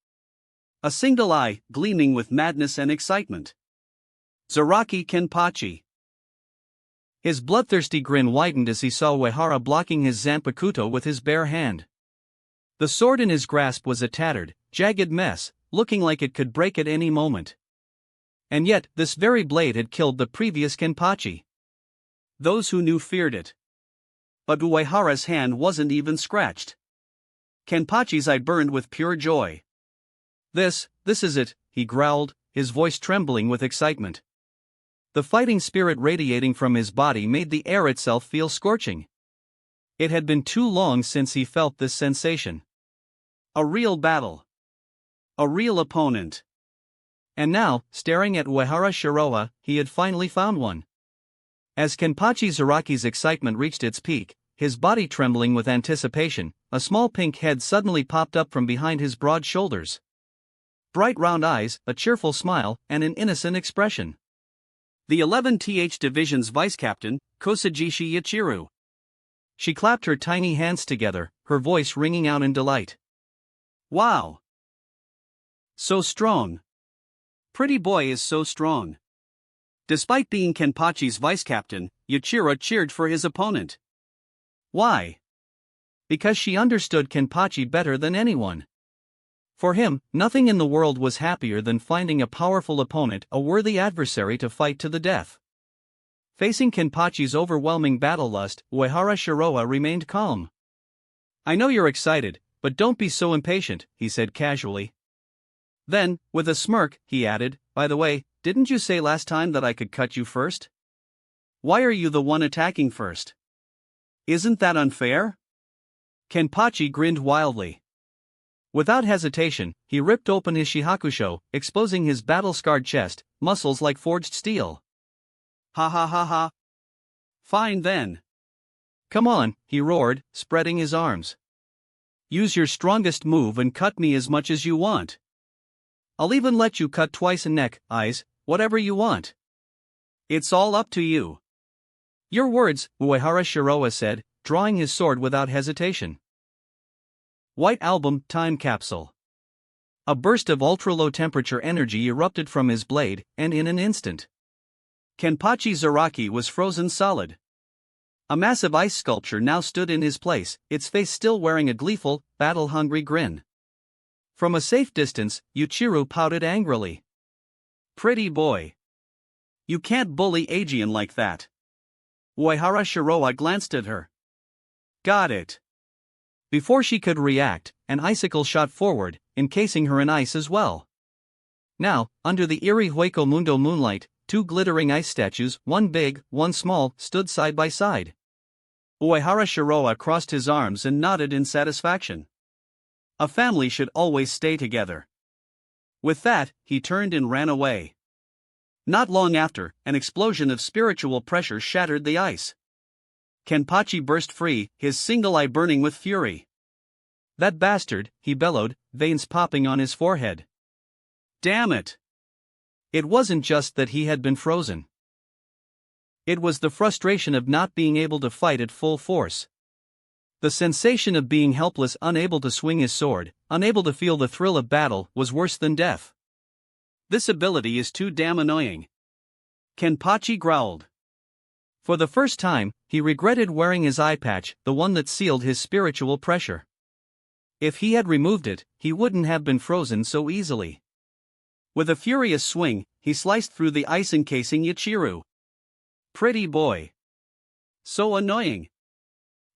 A single eye, gleaming with madness and excitement. Zaraki Kenpachi. His bloodthirsty grin widened as he saw Uehara blocking his Zanpakuto with his bare hand. The sword in his grasp was a tattered, jagged mess, looking like it could break at any moment. And yet, this very blade had killed the previous Kenpachi. Those who knew feared it. But Uehara's hand wasn't even scratched. Kenpachi's eye burned with pure joy. This is it, he growled, his voice trembling with excitement. The fighting spirit radiating from his body made the air itself feel scorching. It had been too long since he felt this sensation. A real battle. A real opponent. And now, staring at Uehara Shiroa, he had finally found one. As Kenpachi Zaraki's excitement reached its peak, his body trembling with anticipation, a small pink head suddenly popped up from behind his broad shoulders. Bright round eyes, a cheerful smile, and an innocent expression. The 11th Division's vice captain, Kosajishi Yachiru. She clapped her tiny hands together, her voice ringing out in delight. Wow! So strong. Pretty boy is so strong. Despite being Kenpachi's vice captain, Yachiru cheered for his opponent. Why? Because she understood Kenpachi better than anyone. For him, nothing in the world was happier than finding a powerful opponent, a worthy adversary to fight to the death. Facing Kenpachi's overwhelming battle lust, Uehara Shiroa remained calm. I know you're excited, but don't be so impatient, he said casually. Then, with a smirk, he added, by the way, didn't you say last time that I could cut you first? Why are you the one attacking first? Isn't that unfair? Kenpachi grinned wildly. Without hesitation, he ripped open his shihakusho, exposing his battle-scarred chest, muscles like forged steel. Ha ha ha ha. Fine then. Come on, he roared, spreading his arms. Use your strongest move and cut me as much as you want. I'll even let you cut twice in neck, eyes, whatever you want. It's all up to you. Your words, Uehara Shiroa said, drawing his sword without hesitation. White Album Time Capsule. A burst of ultra-low temperature energy erupted from his blade, and in an instant, Kenpachi Zaraki was frozen solid. A massive ice sculpture now stood in his place, its face still wearing a gleeful, battle-hungry grin. From a safe distance, Yuichiro pouted angrily. Pretty boy. You can't bully Aegean like that. Uehara Shiroa glanced at her. Got it. Before she could react, an icicle shot forward, encasing her in ice as well. Now, under the eerie Hueco Mundo moonlight, two glittering ice statues, one big, one small, stood side by side. Uehara Shiroa crossed his arms and nodded in satisfaction. A family should always stay together. With that, he turned and ran away. Not long after, an explosion of spiritual pressure shattered the ice. Kenpachi burst free, his single eye burning with fury. That bastard, he bellowed, veins popping on his forehead. Damn it! It wasn't just that he had been frozen. It was the frustration of not being able to fight at full force. The sensation of being helpless, unable to swing his sword, unable to feel the thrill of battle, was worse than death. This ability is too damn annoying. Kenpachi growled. For the first time, he regretted wearing his eye patch, the one that sealed his spiritual pressure. If he had removed it, he wouldn't have been frozen so easily. With a furious swing, he sliced through the ice encasing Yuichiro. Pretty boy. So annoying.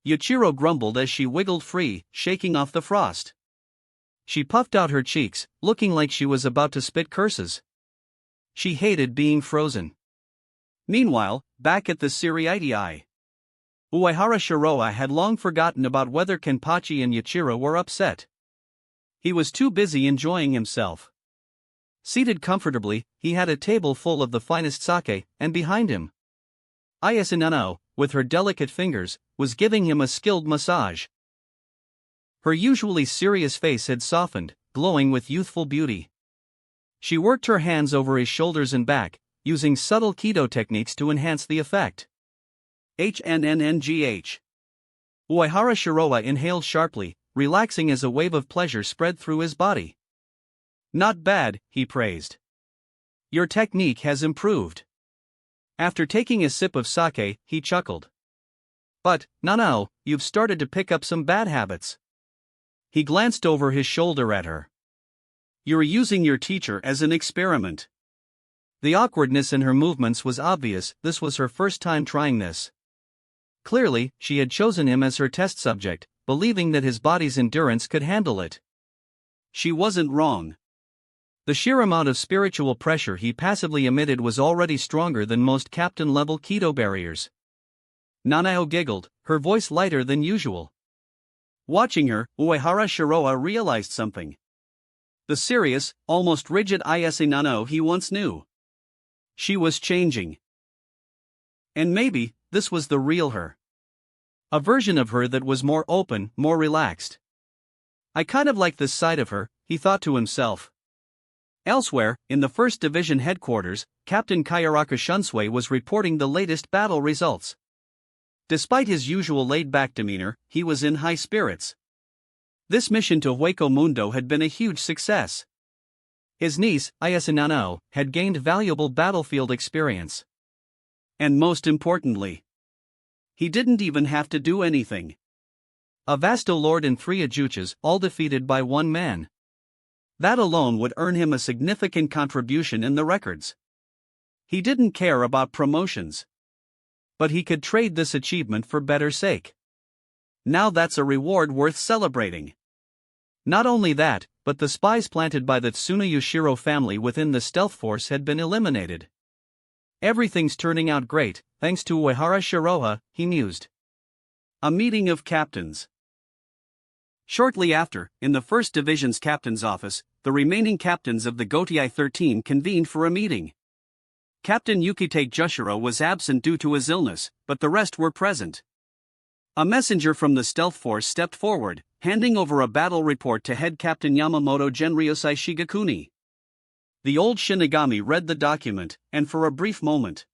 Yuichiro grumbled as she wiggled free, shaking off the frost. She puffed out her cheeks, looking like she was about to spit curses. She hated being frozen. Meanwhile, back at the Siriitii, Uehara Shiroa had long forgotten about whether Kenpachi and Yuichiro were upset. He was too busy enjoying himself. Seated comfortably, he had a table full of the finest sake, and behind him, Ayasunano, with her delicate fingers, was giving him a skilled massage. Her usually serious face had softened, glowing with youthful beauty. She worked her hands over his shoulders and back, using subtle Kido techniques to enhance the effect. HNNNGH. Uehara Shiroa inhaled sharply, relaxing as a wave of pleasure spread through his body. Not bad, he praised. Your technique has improved. After taking a sip of sake, he chuckled. But, Nanao, you've started to pick up some bad habits. He glanced over his shoulder at her. You're using your teacher as an experiment. The awkwardness in her movements was obvious. This was her first time trying this. Clearly, she had chosen him as her test subject, believing that his body's endurance could handle it. She wasn't wrong. The sheer amount of spiritual pressure he passively emitted was already stronger than most captain-level keto barriers. Nanao giggled, her voice lighter than usual. Watching her, Uehara Shiroa realized something. The serious, almost rigid Ise Nanao he once knew. She was changing. And maybe, this was the real her. A version of her that was more open, more relaxed. I kind of like this side of her, he thought to himself. Elsewhere, in the 1st Division headquarters, Captain Kayaraka Shunsui was reporting the latest battle results. Despite his usual laid-back demeanor, he was in high spirits. This mission to Hueco Mundo had been a huge success. His niece, Ise Nanao, had gained valuable battlefield experience. And most importantly, he didn't even have to do anything. A Vasto Lord and 3 Ajuchas, all defeated by one man. That alone would earn him a significant contribution in the records. He didn't care about promotions. But he could trade this achievement for better sake. Now that's a reward worth celebrating. Not only that, but the spies planted by the Tsunayushiro family within the stealth force had been eliminated. Everything's turning out great, thanks to Uehara Shiroa, he mused. A meeting of captains. Shortly after, in the 1st Division's captain's office, the remaining captains of the Gotei 13 convened for a meeting. Captain Yukite Jushiro was absent due to his illness, but the rest were present. A messenger from the stealth force stepped forward, handing over a battle report to head Captain Yamamoto Genryosai Shigakuni. The old Shinigami read the document, and for a brief moment,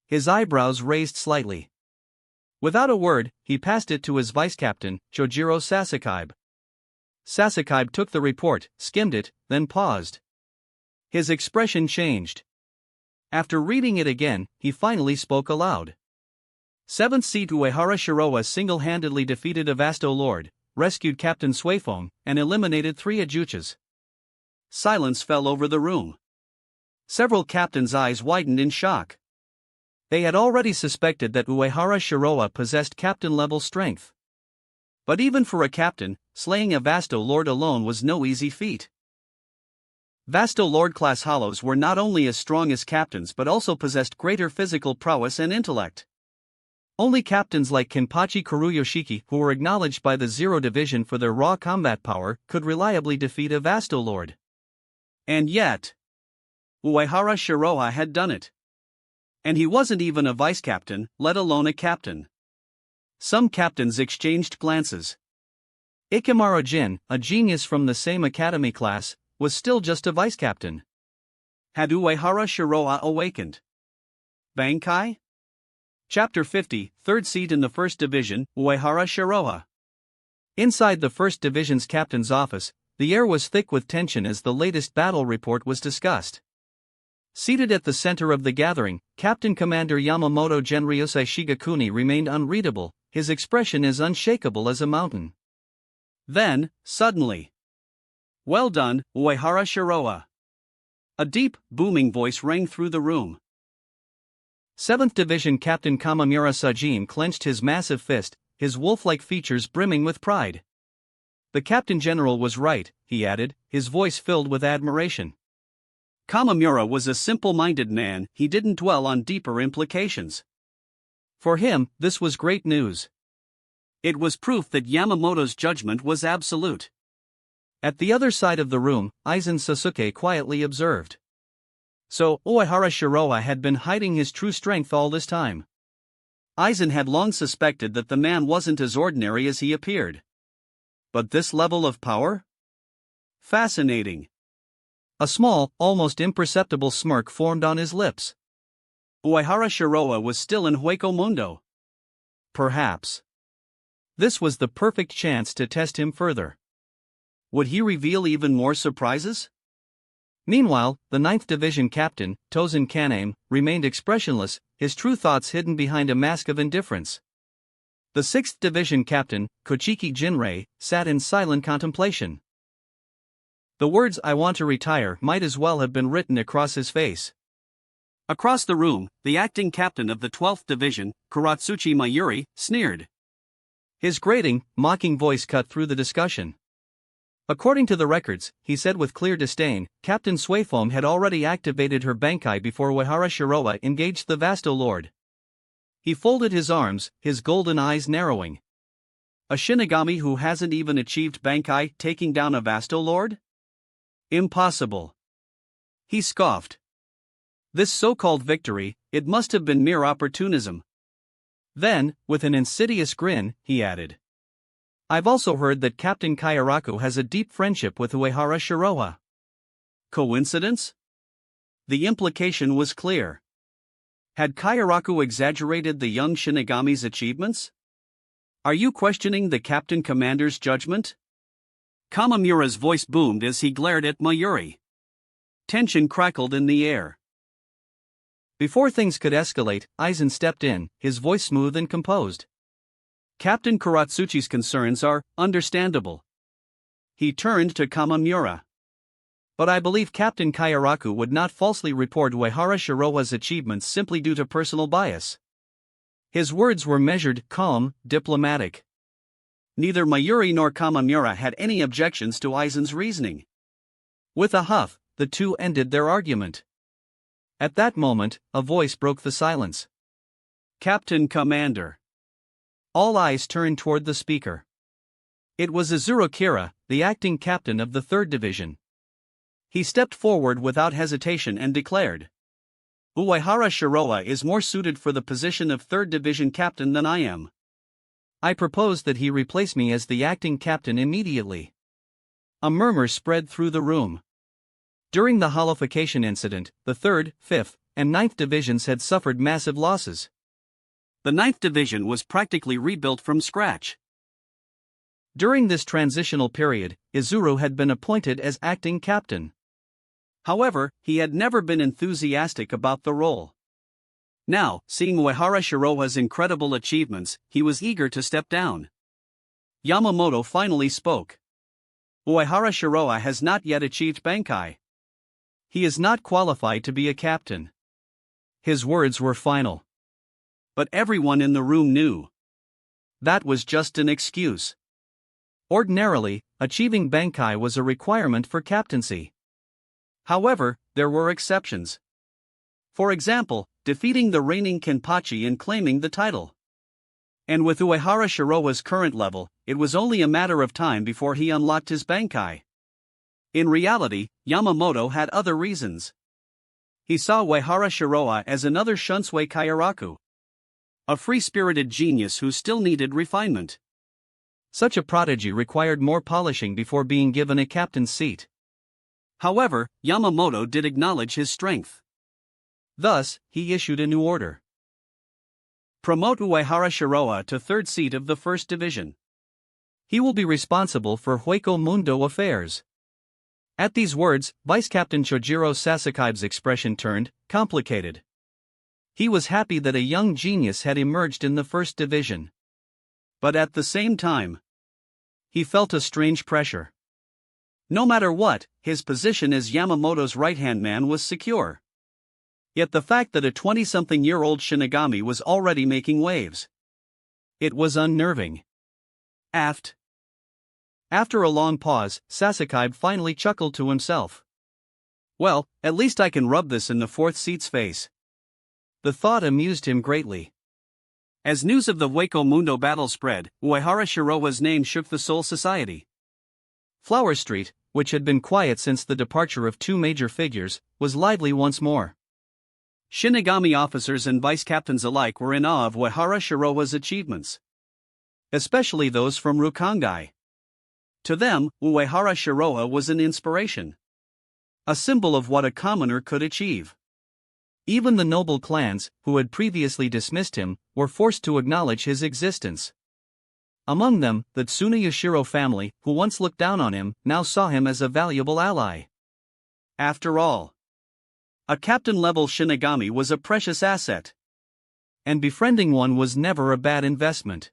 his eyebrows raised slightly. Without a word, he passed it to his vice-captain, Chojiro Sasakaibe. Sasakaibe took the report, skimmed it, then paused. His expression changed. After reading it again, he finally spoke aloud. 7th Seat Uehara Shiroa single-handedly defeated a Vasto Lord, rescued Captain Suifong, and eliminated 3 Ajuchas. Silence fell over the room. Several captains' eyes widened in shock. They had already suspected that Uehara Shiroa possessed captain-level strength. But even for a captain, slaying a Vasto Lord alone was no easy feat. Vasto Lord-class hollows were not only as strong as captains but also possessed greater physical prowess and intellect. Only captains like Kenpachi Kuruyoshiki, who were acknowledged by the 0 Division for their raw combat power, could reliably defeat a Vasto Lord. And yet, Uehara Shiroa had done it. And he wasn't even a vice-captain, let alone a captain. Some captains exchanged glances. Ikemaro Jin, a genius from the same academy class, was still just a vice-captain. Had Uehara Shiroa awakened? Bankai? Chapter 50, 3rd Seat in the 1st Division, Uehara Shiroa. Inside the 1st Division's captain's office, the air was thick with tension as the latest battle report was discussed. Seated at the center of the gathering, Captain Commander Yamamoto Genryosai Shigakuni remained unreadable, his expression as unshakable as a mountain. Then, suddenly, "Well done, Uehara Shiroa." A deep, booming voice rang through the room. 7th Division Captain Kamamura Sajin clenched his massive fist, his wolf-like features brimming with pride. The Captain General was right, he added, his voice filled with admiration. Kamamura was a simple-minded man, he didn't dwell on deeper implications. For him, this was great news. It was proof that Yamamoto's judgment was absolute. At the other side of the room, Aizen Sasuke quietly observed. So, Uehara Shiroa had been hiding his true strength all this time. Aizen had long suspected that the man wasn't as ordinary as he appeared. But this level of power? Fascinating. A small, almost imperceptible smirk formed on his lips. Uehara Shiroa was still in Hueco Mundo. Perhaps. This was the perfect chance to test him further. Would he reveal even more surprises? Meanwhile, the 9th Division captain, Tozen Kaname, remained expressionless, his true thoughts hidden behind a mask of indifference. The 6th Division captain, Kochiki Jinrei, sat in silent contemplation. The words "I want to retire" might as well have been written across his face. Across the room, the acting captain of the 12th Division, Kuratsuchi Mayuri, sneered. His grating, mocking voice cut through the discussion. According to the records, he said with clear disdain, Captain Suefoam had already activated her Bankai before Uehara Shiroa engaged the Vasto Lord. He folded his arms, his golden eyes narrowing. A Shinigami who hasn't even achieved Bankai taking down a Vasto Lord? Impossible. He scoffed. This so-called victory, it must have been mere opportunism. Then, with an insidious grin, he added, I've also heard that Captain Kayaraku has a deep friendship with Uehara Shiroa. Coincidence? The implication was clear. Had Kayaraku exaggerated the young Shinigami's achievements? Are you questioning the Captain Commander's judgment? Kamamura's voice boomed as he glared at Mayuri. Tension crackled in the air. Before things could escalate, Aizen stepped in, his voice smooth and composed. Captain Kuratsuchi's concerns are understandable. He turned to Kamamura. But I believe Captain Kayaraku would not falsely report Uehara Shiroa's achievements simply due to personal bias. His words were measured, calm, diplomatic. Neither Mayuri nor Kamamura had any objections to Aizen's reasoning. With a huff, the two ended their argument. At that moment, a voice broke the silence. Captain Commander. All eyes turned toward the speaker. It was Izuru Kira, the acting captain of the 3rd Division. He stepped forward without hesitation and declared, Uehara Shiroa is more suited for the position of 3rd Division captain than I am. I propose that he replace me as the acting captain immediately. A murmur spread through the room. During the holification incident, the 3rd, 5th, and 9th Divisions had suffered massive losses. The 9th Division was practically rebuilt from scratch. During this transitional period, Izuru had been appointed as acting captain. However, he had never been enthusiastic about the role. Now, seeing Uehara Shiroa's incredible achievements, he was eager to step down. Yamamoto finally spoke. Uehara Shiroa has not yet achieved Bankai. He is not qualified to be a captain. His words were final. But everyone in the room knew. That was just an excuse. Ordinarily, achieving Bankai was a requirement for captaincy. However, there were exceptions. For example, defeating the reigning Kenpachi and claiming the title. And with Uehara Shiroa's current level, it was only a matter of time before he unlocked his Bankai. In reality, Yamamoto had other reasons. He saw Uehara Shiroa as another Shunsui Kayaraku. A free-spirited genius who still needed refinement. Such a prodigy required more polishing before being given a captain's seat. However, Yamamoto did acknowledge his strength. Thus, he issued a new order. Promote Uehara Shiroa to 3rd seat of the 1st Division. He will be responsible for Hueco Mundo affairs. At these words, Vice Captain Chojiro Sasakai's expression turned complicated. He was happy that a young genius had emerged in the 1st Division. But at the same time, he felt a strange pressure. No matter what, his position as Yamamoto's right-hand man was secure. Yet the fact that a 20-something-year-old Shinigami was already making waves. It was unnerving. Aft. After a long pause, Sasakai finally chuckled to himself. Well, at least I can rub this in the 4th seat's face. The thought amused him greatly. As news of the Hueco Mundo battle spread, Uehara Shiroa's name shook the Soul Society. Flower Street, which had been quiet since the departure of two major figures, was lively once more. Shinigami officers and vice captains alike were in awe of Uehara Shiroa's achievements. Especially those from Rukangai. To them, Uehara Shiroa was an inspiration. A symbol of what a commoner could achieve. Even the noble clans, who had previously dismissed him, were forced to acknowledge his existence. Among them, the Tsuneyashiro family, who once looked down on him, now saw him as a valuable ally. After all, a captain-level Shinigami was a precious asset. And befriending one was never a bad investment.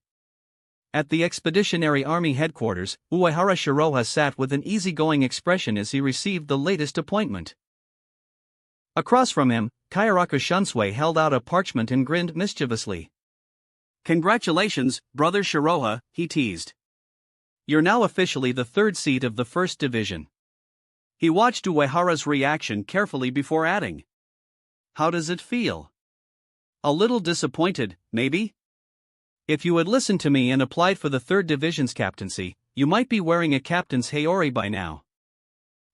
At the Expeditionary Army headquarters, Uehara Shiroha sat with an easygoing expression as he received the latest appointment. Across from him, Kayaraka Shunsui held out a parchment and grinned mischievously. "Congratulations, Brother Shiroha," he teased. "You're now officially the third seat of the first division." He watched Uehara's reaction carefully before adding, "How does it feel?" "A little disappointed, maybe?" "If you had listened to me and applied for the 3rd Division's captaincy, you might be wearing a captain's Haori by now."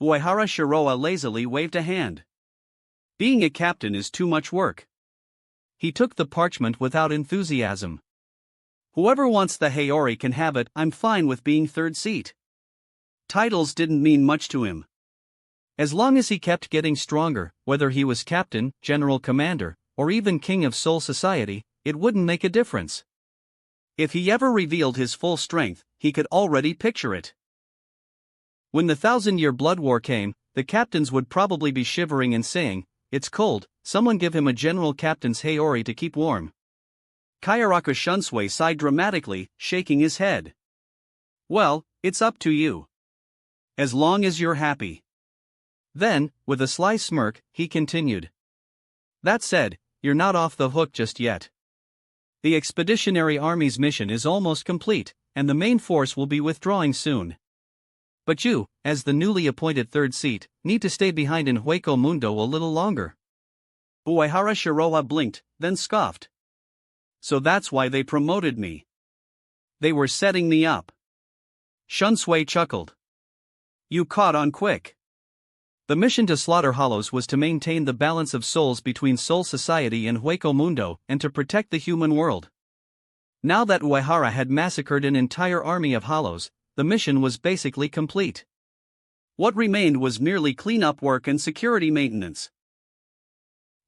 Uehara Shiroha lazily waved a hand. "Being a captain is too much work." He took the parchment without enthusiasm. "Whoever wants the Haori can have it, I'm fine with being 3rd seat." Titles didn't mean much to him. As long as he kept getting stronger, whether he was captain, general commander, or even king of Soul Society, it wouldn't make a difference. If he ever revealed his full strength, he could already picture it. When the 1,000-year blood war came, the captains would probably be shivering and saying, "It's cold, someone give him a general captain's Haori to keep warm." Kayaraka Shunsui sighed dramatically, shaking his head. "Well, it's up to you. As long as you're happy." Then, with a sly smirk, he continued. "That said, you're not off the hook just yet. The Expeditionary Army's mission is almost complete, and the main force will be withdrawing soon. But you, as the newly appointed 3rd seat, need to stay behind in Hueco Mundo a little longer." Uehara Shiroha blinked, then scoffed. "So that's why they promoted me. They were setting me up." Shunsui chuckled. "You caught on quick." The mission to Slaughter Hollows was to maintain the balance of souls between Soul Society and Hueco Mundo, and to protect the human world. Now that Uehara had massacred an entire army of Hollows, the mission was basically complete. What remained was merely cleanup work and security maintenance.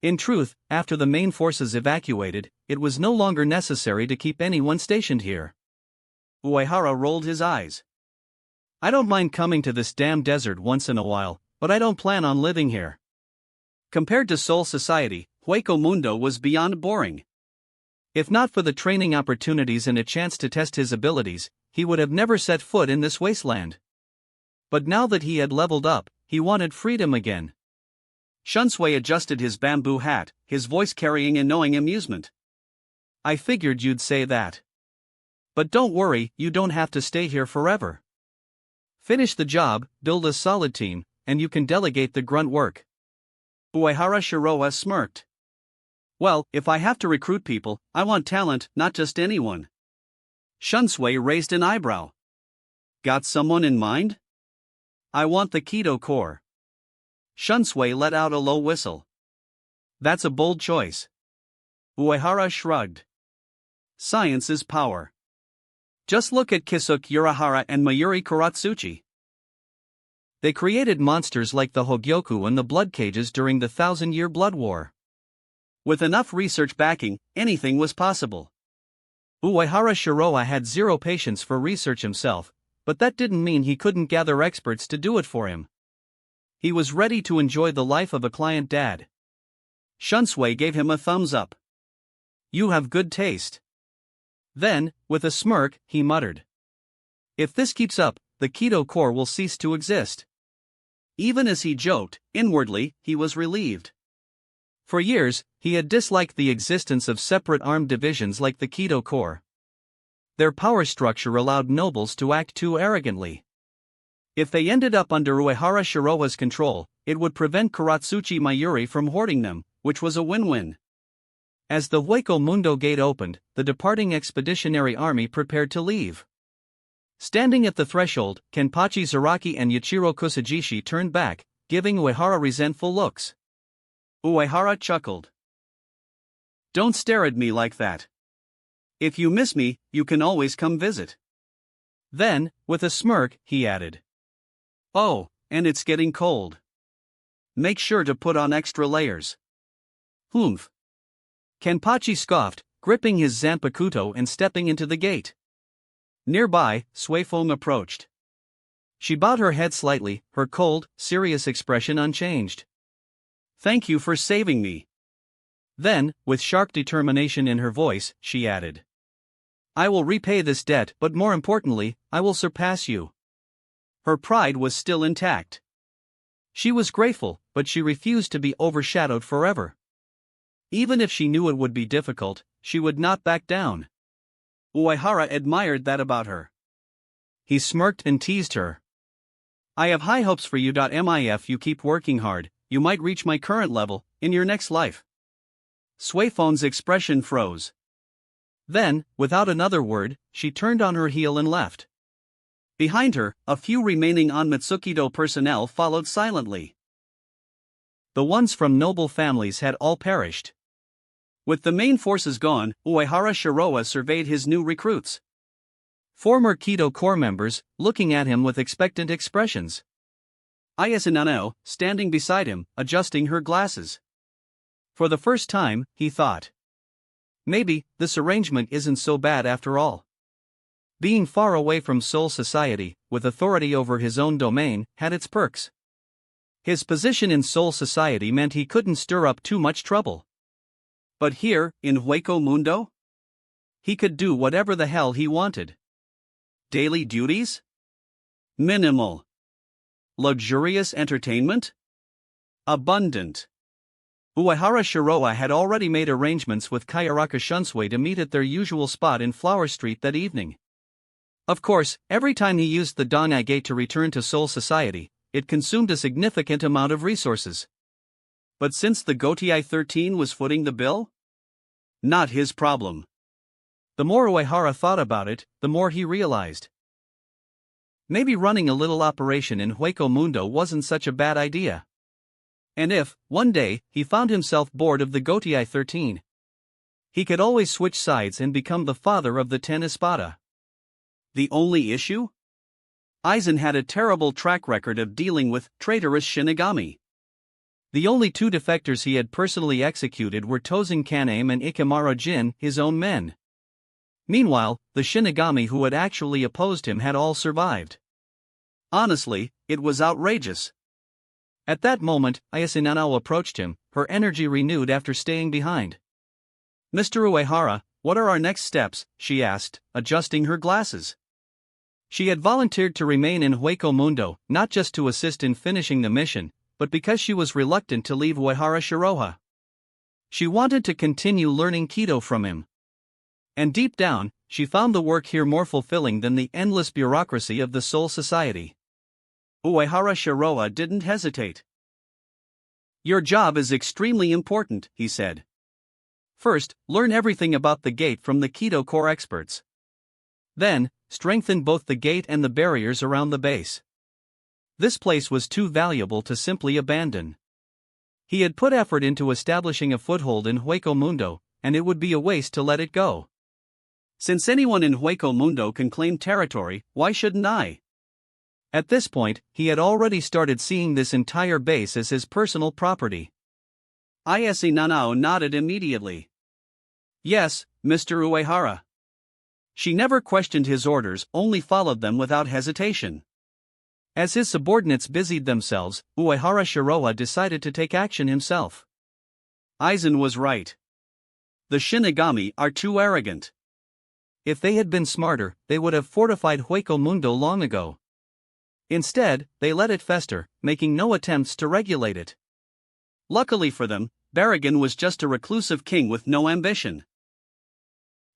In truth, after the main forces evacuated, it was no longer necessary to keep anyone stationed here. Uehara rolled his eyes. "I don't mind coming to this damn desert once in a while, but I don't plan on living here." Compared to Soul Society, Hueco Mundo was beyond boring. If not for the training opportunities and a chance to test his abilities, he would have never set foot in this wasteland. But now that he had leveled up, he wanted freedom again. Shunsui adjusted his bamboo hat, his voice carrying a knowing amusement. "I figured you'd say that. But don't worry, you don't have to stay here forever. Finish the job, build a solid team, and you can delegate the grunt work." Uehara Shiroha smirked. "Well, if I have to recruit people, I want talent, not just anyone." Shunsui raised an eyebrow. "Got someone in mind?" "I want the Kido Corps." Shunsui let out a low whistle. "That's a bold choice." Uehara shrugged. "Science is power. Just look at Kisuke Urahara and Mayuri Kuratsuchi. They created monsters like the Hogyoku and the Blood Cages during the 1,000-year Blood War. With enough research backing, anything was possible." Uehara Shiroha had zero patience for research himself, but that didn't mean he couldn't gather experts to do it for him. He was ready to enjoy the life of a client dad. Shunsui gave him a thumbs up. "You have good taste." Then, with a smirk, he muttered, "If this keeps up, the Kido Corps will cease to exist." Even as he joked, inwardly, he was relieved. For years, he had disliked the existence of separate armed divisions like the Kido Corps. Their power structure allowed nobles to act too arrogantly. If they ended up under Uehara Shiroha's control, it would prevent Kuratsuchi Mayuri from hoarding them, which was a win-win. As the Hueco Mundo gate opened, the departing Expeditionary Army prepared to leave. Standing at the threshold, Kenpachi Zaraki and Yachiro Kusajishi turned back, giving Uehara resentful looks. Uehara chuckled. "Don't stare at me like that. If you miss me, you can always come visit." Then, with a smirk, he added, "Oh, and it's getting cold. Make sure to put on extra layers." Humph. Kenpachi scoffed, gripping his zanpakuto and stepping into the gate. Nearby, Suifeng approached. She bowed her head slightly, her cold, serious expression unchanged. Thank you for saving me. Then, with sharp determination in her voice, she added. I will repay this debt, but more importantly, I will surpass you. Her pride was still intact. She was grateful, but she refused to be overshadowed forever. Even if she knew it would be difficult, she would not back down. Uehara admired that about her. He smirked and teased her. I have high hopes for you. If you keep working hard, you might reach my current level in your next life. Suifeng's expression froze. Then, without another word, she turned on her heel and left. Behind her, a few remaining Onmitsukido personnel followed silently. The ones from noble families had all perished. With the main forces gone, Uehara Shiroa surveyed his new recruits. Former Kido Corps members, looking at him with expectant expressions. Ayase Nanao, standing beside him, adjusting her glasses. For the first time, he thought. Maybe, this arrangement isn't so bad after all. Being far away from Soul Society, with authority over his own domain, had its perks. His position in Soul Society meant he couldn't stir up too much trouble. But here, in Hueco Mundo? He could do whatever the hell he wanted. Daily duties? Minimal. Luxurious entertainment? Abundant. Uehara Shiroa had already made arrangements with Kayaraka Shunsui to meet at their usual spot in Flower Street that evening. Of course, every time he used the Donai Gate to return to Soul Society, it consumed a significant amount of resources. But since the Gotiei 13 was footing the bill? Not his problem. The more Uehara thought about it, the more he realized. Maybe running a little operation in Hueco Mundo wasn't such a bad idea. And if, one day, he found himself bored of the Gotiei 13, he could always switch sides and become the father of the 10 Espada. The only issue? Aizen had a terrible track record of dealing with traitorous Shinigami. The only two defectors he had personally executed were Tozen Kaname and Ikemaro Jin, his own men. Meanwhile, the Shinigami who had actually opposed him had all survived. Honestly, it was outrageous. At that moment, Ayase Nanao approached him, her energy renewed after staying behind. Mr. Uehara, what are our next steps? She asked, adjusting her glasses. She had volunteered to remain in Hueco Mundo, not just to assist in finishing the mission, but because she was reluctant to leave Uehara Shiroha. She wanted to continue learning Kido from him. And deep down, she found the work here more fulfilling than the endless bureaucracy of the Soul Society. Uehara Shiroa didn't hesitate. Your job is extremely important, he said. First, learn everything about the gate from the Kido Corps experts. Then, strengthen both the gate and the barriers around the base. This place was too valuable to simply abandon. He had put effort into establishing a foothold in Hueco Mundo, and it would be a waste to let it go. Since anyone in Hueco Mundo can claim territory, why shouldn't I? At this point, he had already started seeing this entire base as his personal property. Ayase Nanao nodded immediately. Yes, Mr. Uehara. She never questioned his orders, only followed them without hesitation. As his subordinates busied themselves, Uehara Shiroa decided to take action himself. Aizen was right. The Shinigami are too arrogant. If they had been smarter, they would have fortified Hueco Mundo long ago. Instead, they let it fester, making no attempts to regulate it. Luckily for them, Barragan was just a reclusive king with no ambition.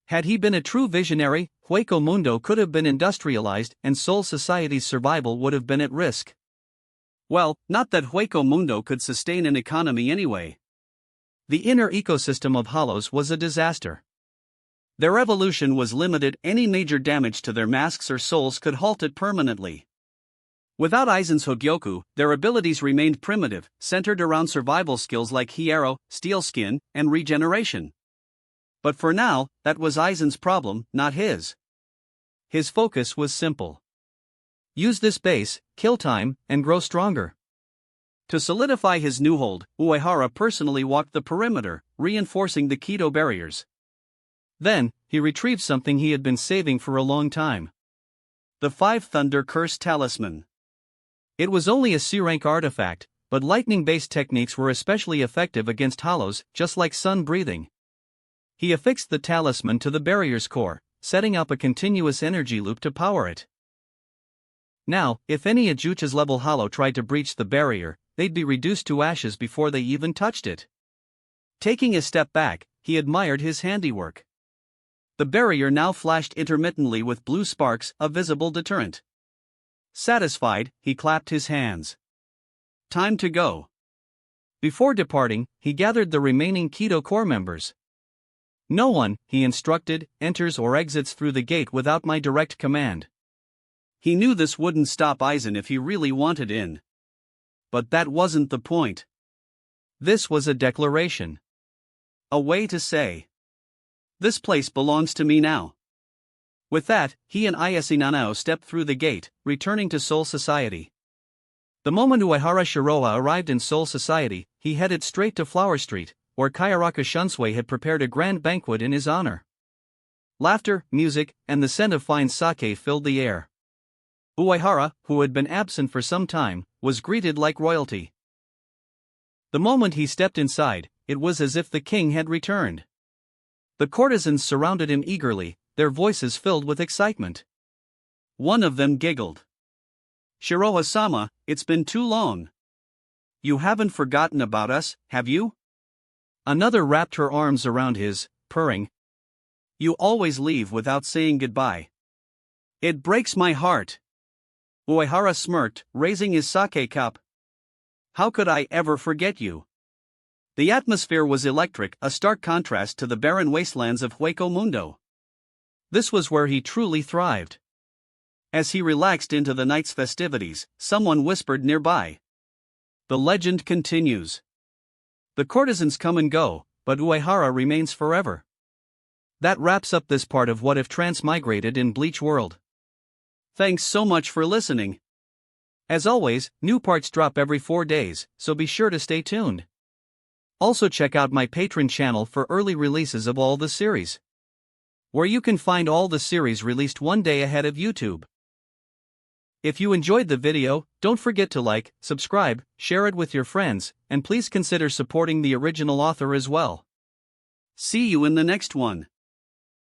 Had he been a true visionary, Hueco Mundo could have been industrialized and Soul Society's survival would have been at risk. Well, not that Hueco Mundo could sustain an economy anyway. The inner ecosystem of hollows was a disaster. Their evolution was limited, any major damage to their masks or souls could halt it permanently. Without Aizen's Hogyoku, their abilities remained primitive, centered around survival skills like Hiero, Steel Skin, and regeneration. But for now, that was Aizen's problem, not his. His focus was simple. Use this base, kill time, and grow stronger. To solidify his new hold, Uehara personally walked the perimeter, reinforcing the Keto barriers. Then, he retrieved something he had been saving for a long time. The 5 Thunder Curse Talisman. It was only a C-rank artifact, but lightning-based techniques were especially effective against hollows, just like sun breathing. He affixed the talisman to the barrier's core, setting up a continuous energy loop to power it. Now, if any Ajuchas-level hollow tried to breach the barrier, they'd be reduced to ashes before they even touched it. Taking a step back, he admired his handiwork. The barrier now flashed intermittently with blue sparks, a visible deterrent. Satisfied, he clapped his hands. Time to go. Before departing, he gathered the remaining Keto core members. No one, he instructed, enters or exits through the gate without my direct command. He knew this wouldn't stop Aizen if he really wanted in. But that wasn't the point. This was a declaration. A way to say, "This place belongs to me now." With that, he and Ayasinanao stepped through the gate, returning to Soul Society. The moment Uehara Shiroha arrived in Soul Society, he headed straight to Flower Street, where Kayaraka Shunsui had prepared a grand banquet in his honor. Laughter, music, and the scent of fine sake filled the air. Uehara, who had been absent for some time, was greeted like royalty. The moment he stepped inside, it was as if the king had returned. The courtesans surrounded him eagerly, their voices filled with excitement. One of them giggled. "Shiroha-sama, it's been too long. You haven't forgotten about us, have you?" Another wrapped her arms around his, purring. "You always leave without saying goodbye. It breaks my heart." Uehara smirked, raising his sake cup. "How could I ever forget you?" The atmosphere was electric, a stark contrast to the barren wastelands of Hueco Mundo. This was where he truly thrived. As he relaxed into the night's festivities, someone whispered nearby. "The legend continues. The courtesans come and go, but Uehara remains forever." That wraps up this part of What If Transmigrated in Bleach World. Thanks so much for listening. As always, new parts drop every 4 days, so be sure to stay tuned. Also check out my Patreon channel for early releases of all the series, where you can find all the series released one day ahead of YouTube. If you enjoyed the video, don't forget to like, subscribe, share it with your friends, and please consider supporting the original author as well. See you in the next one.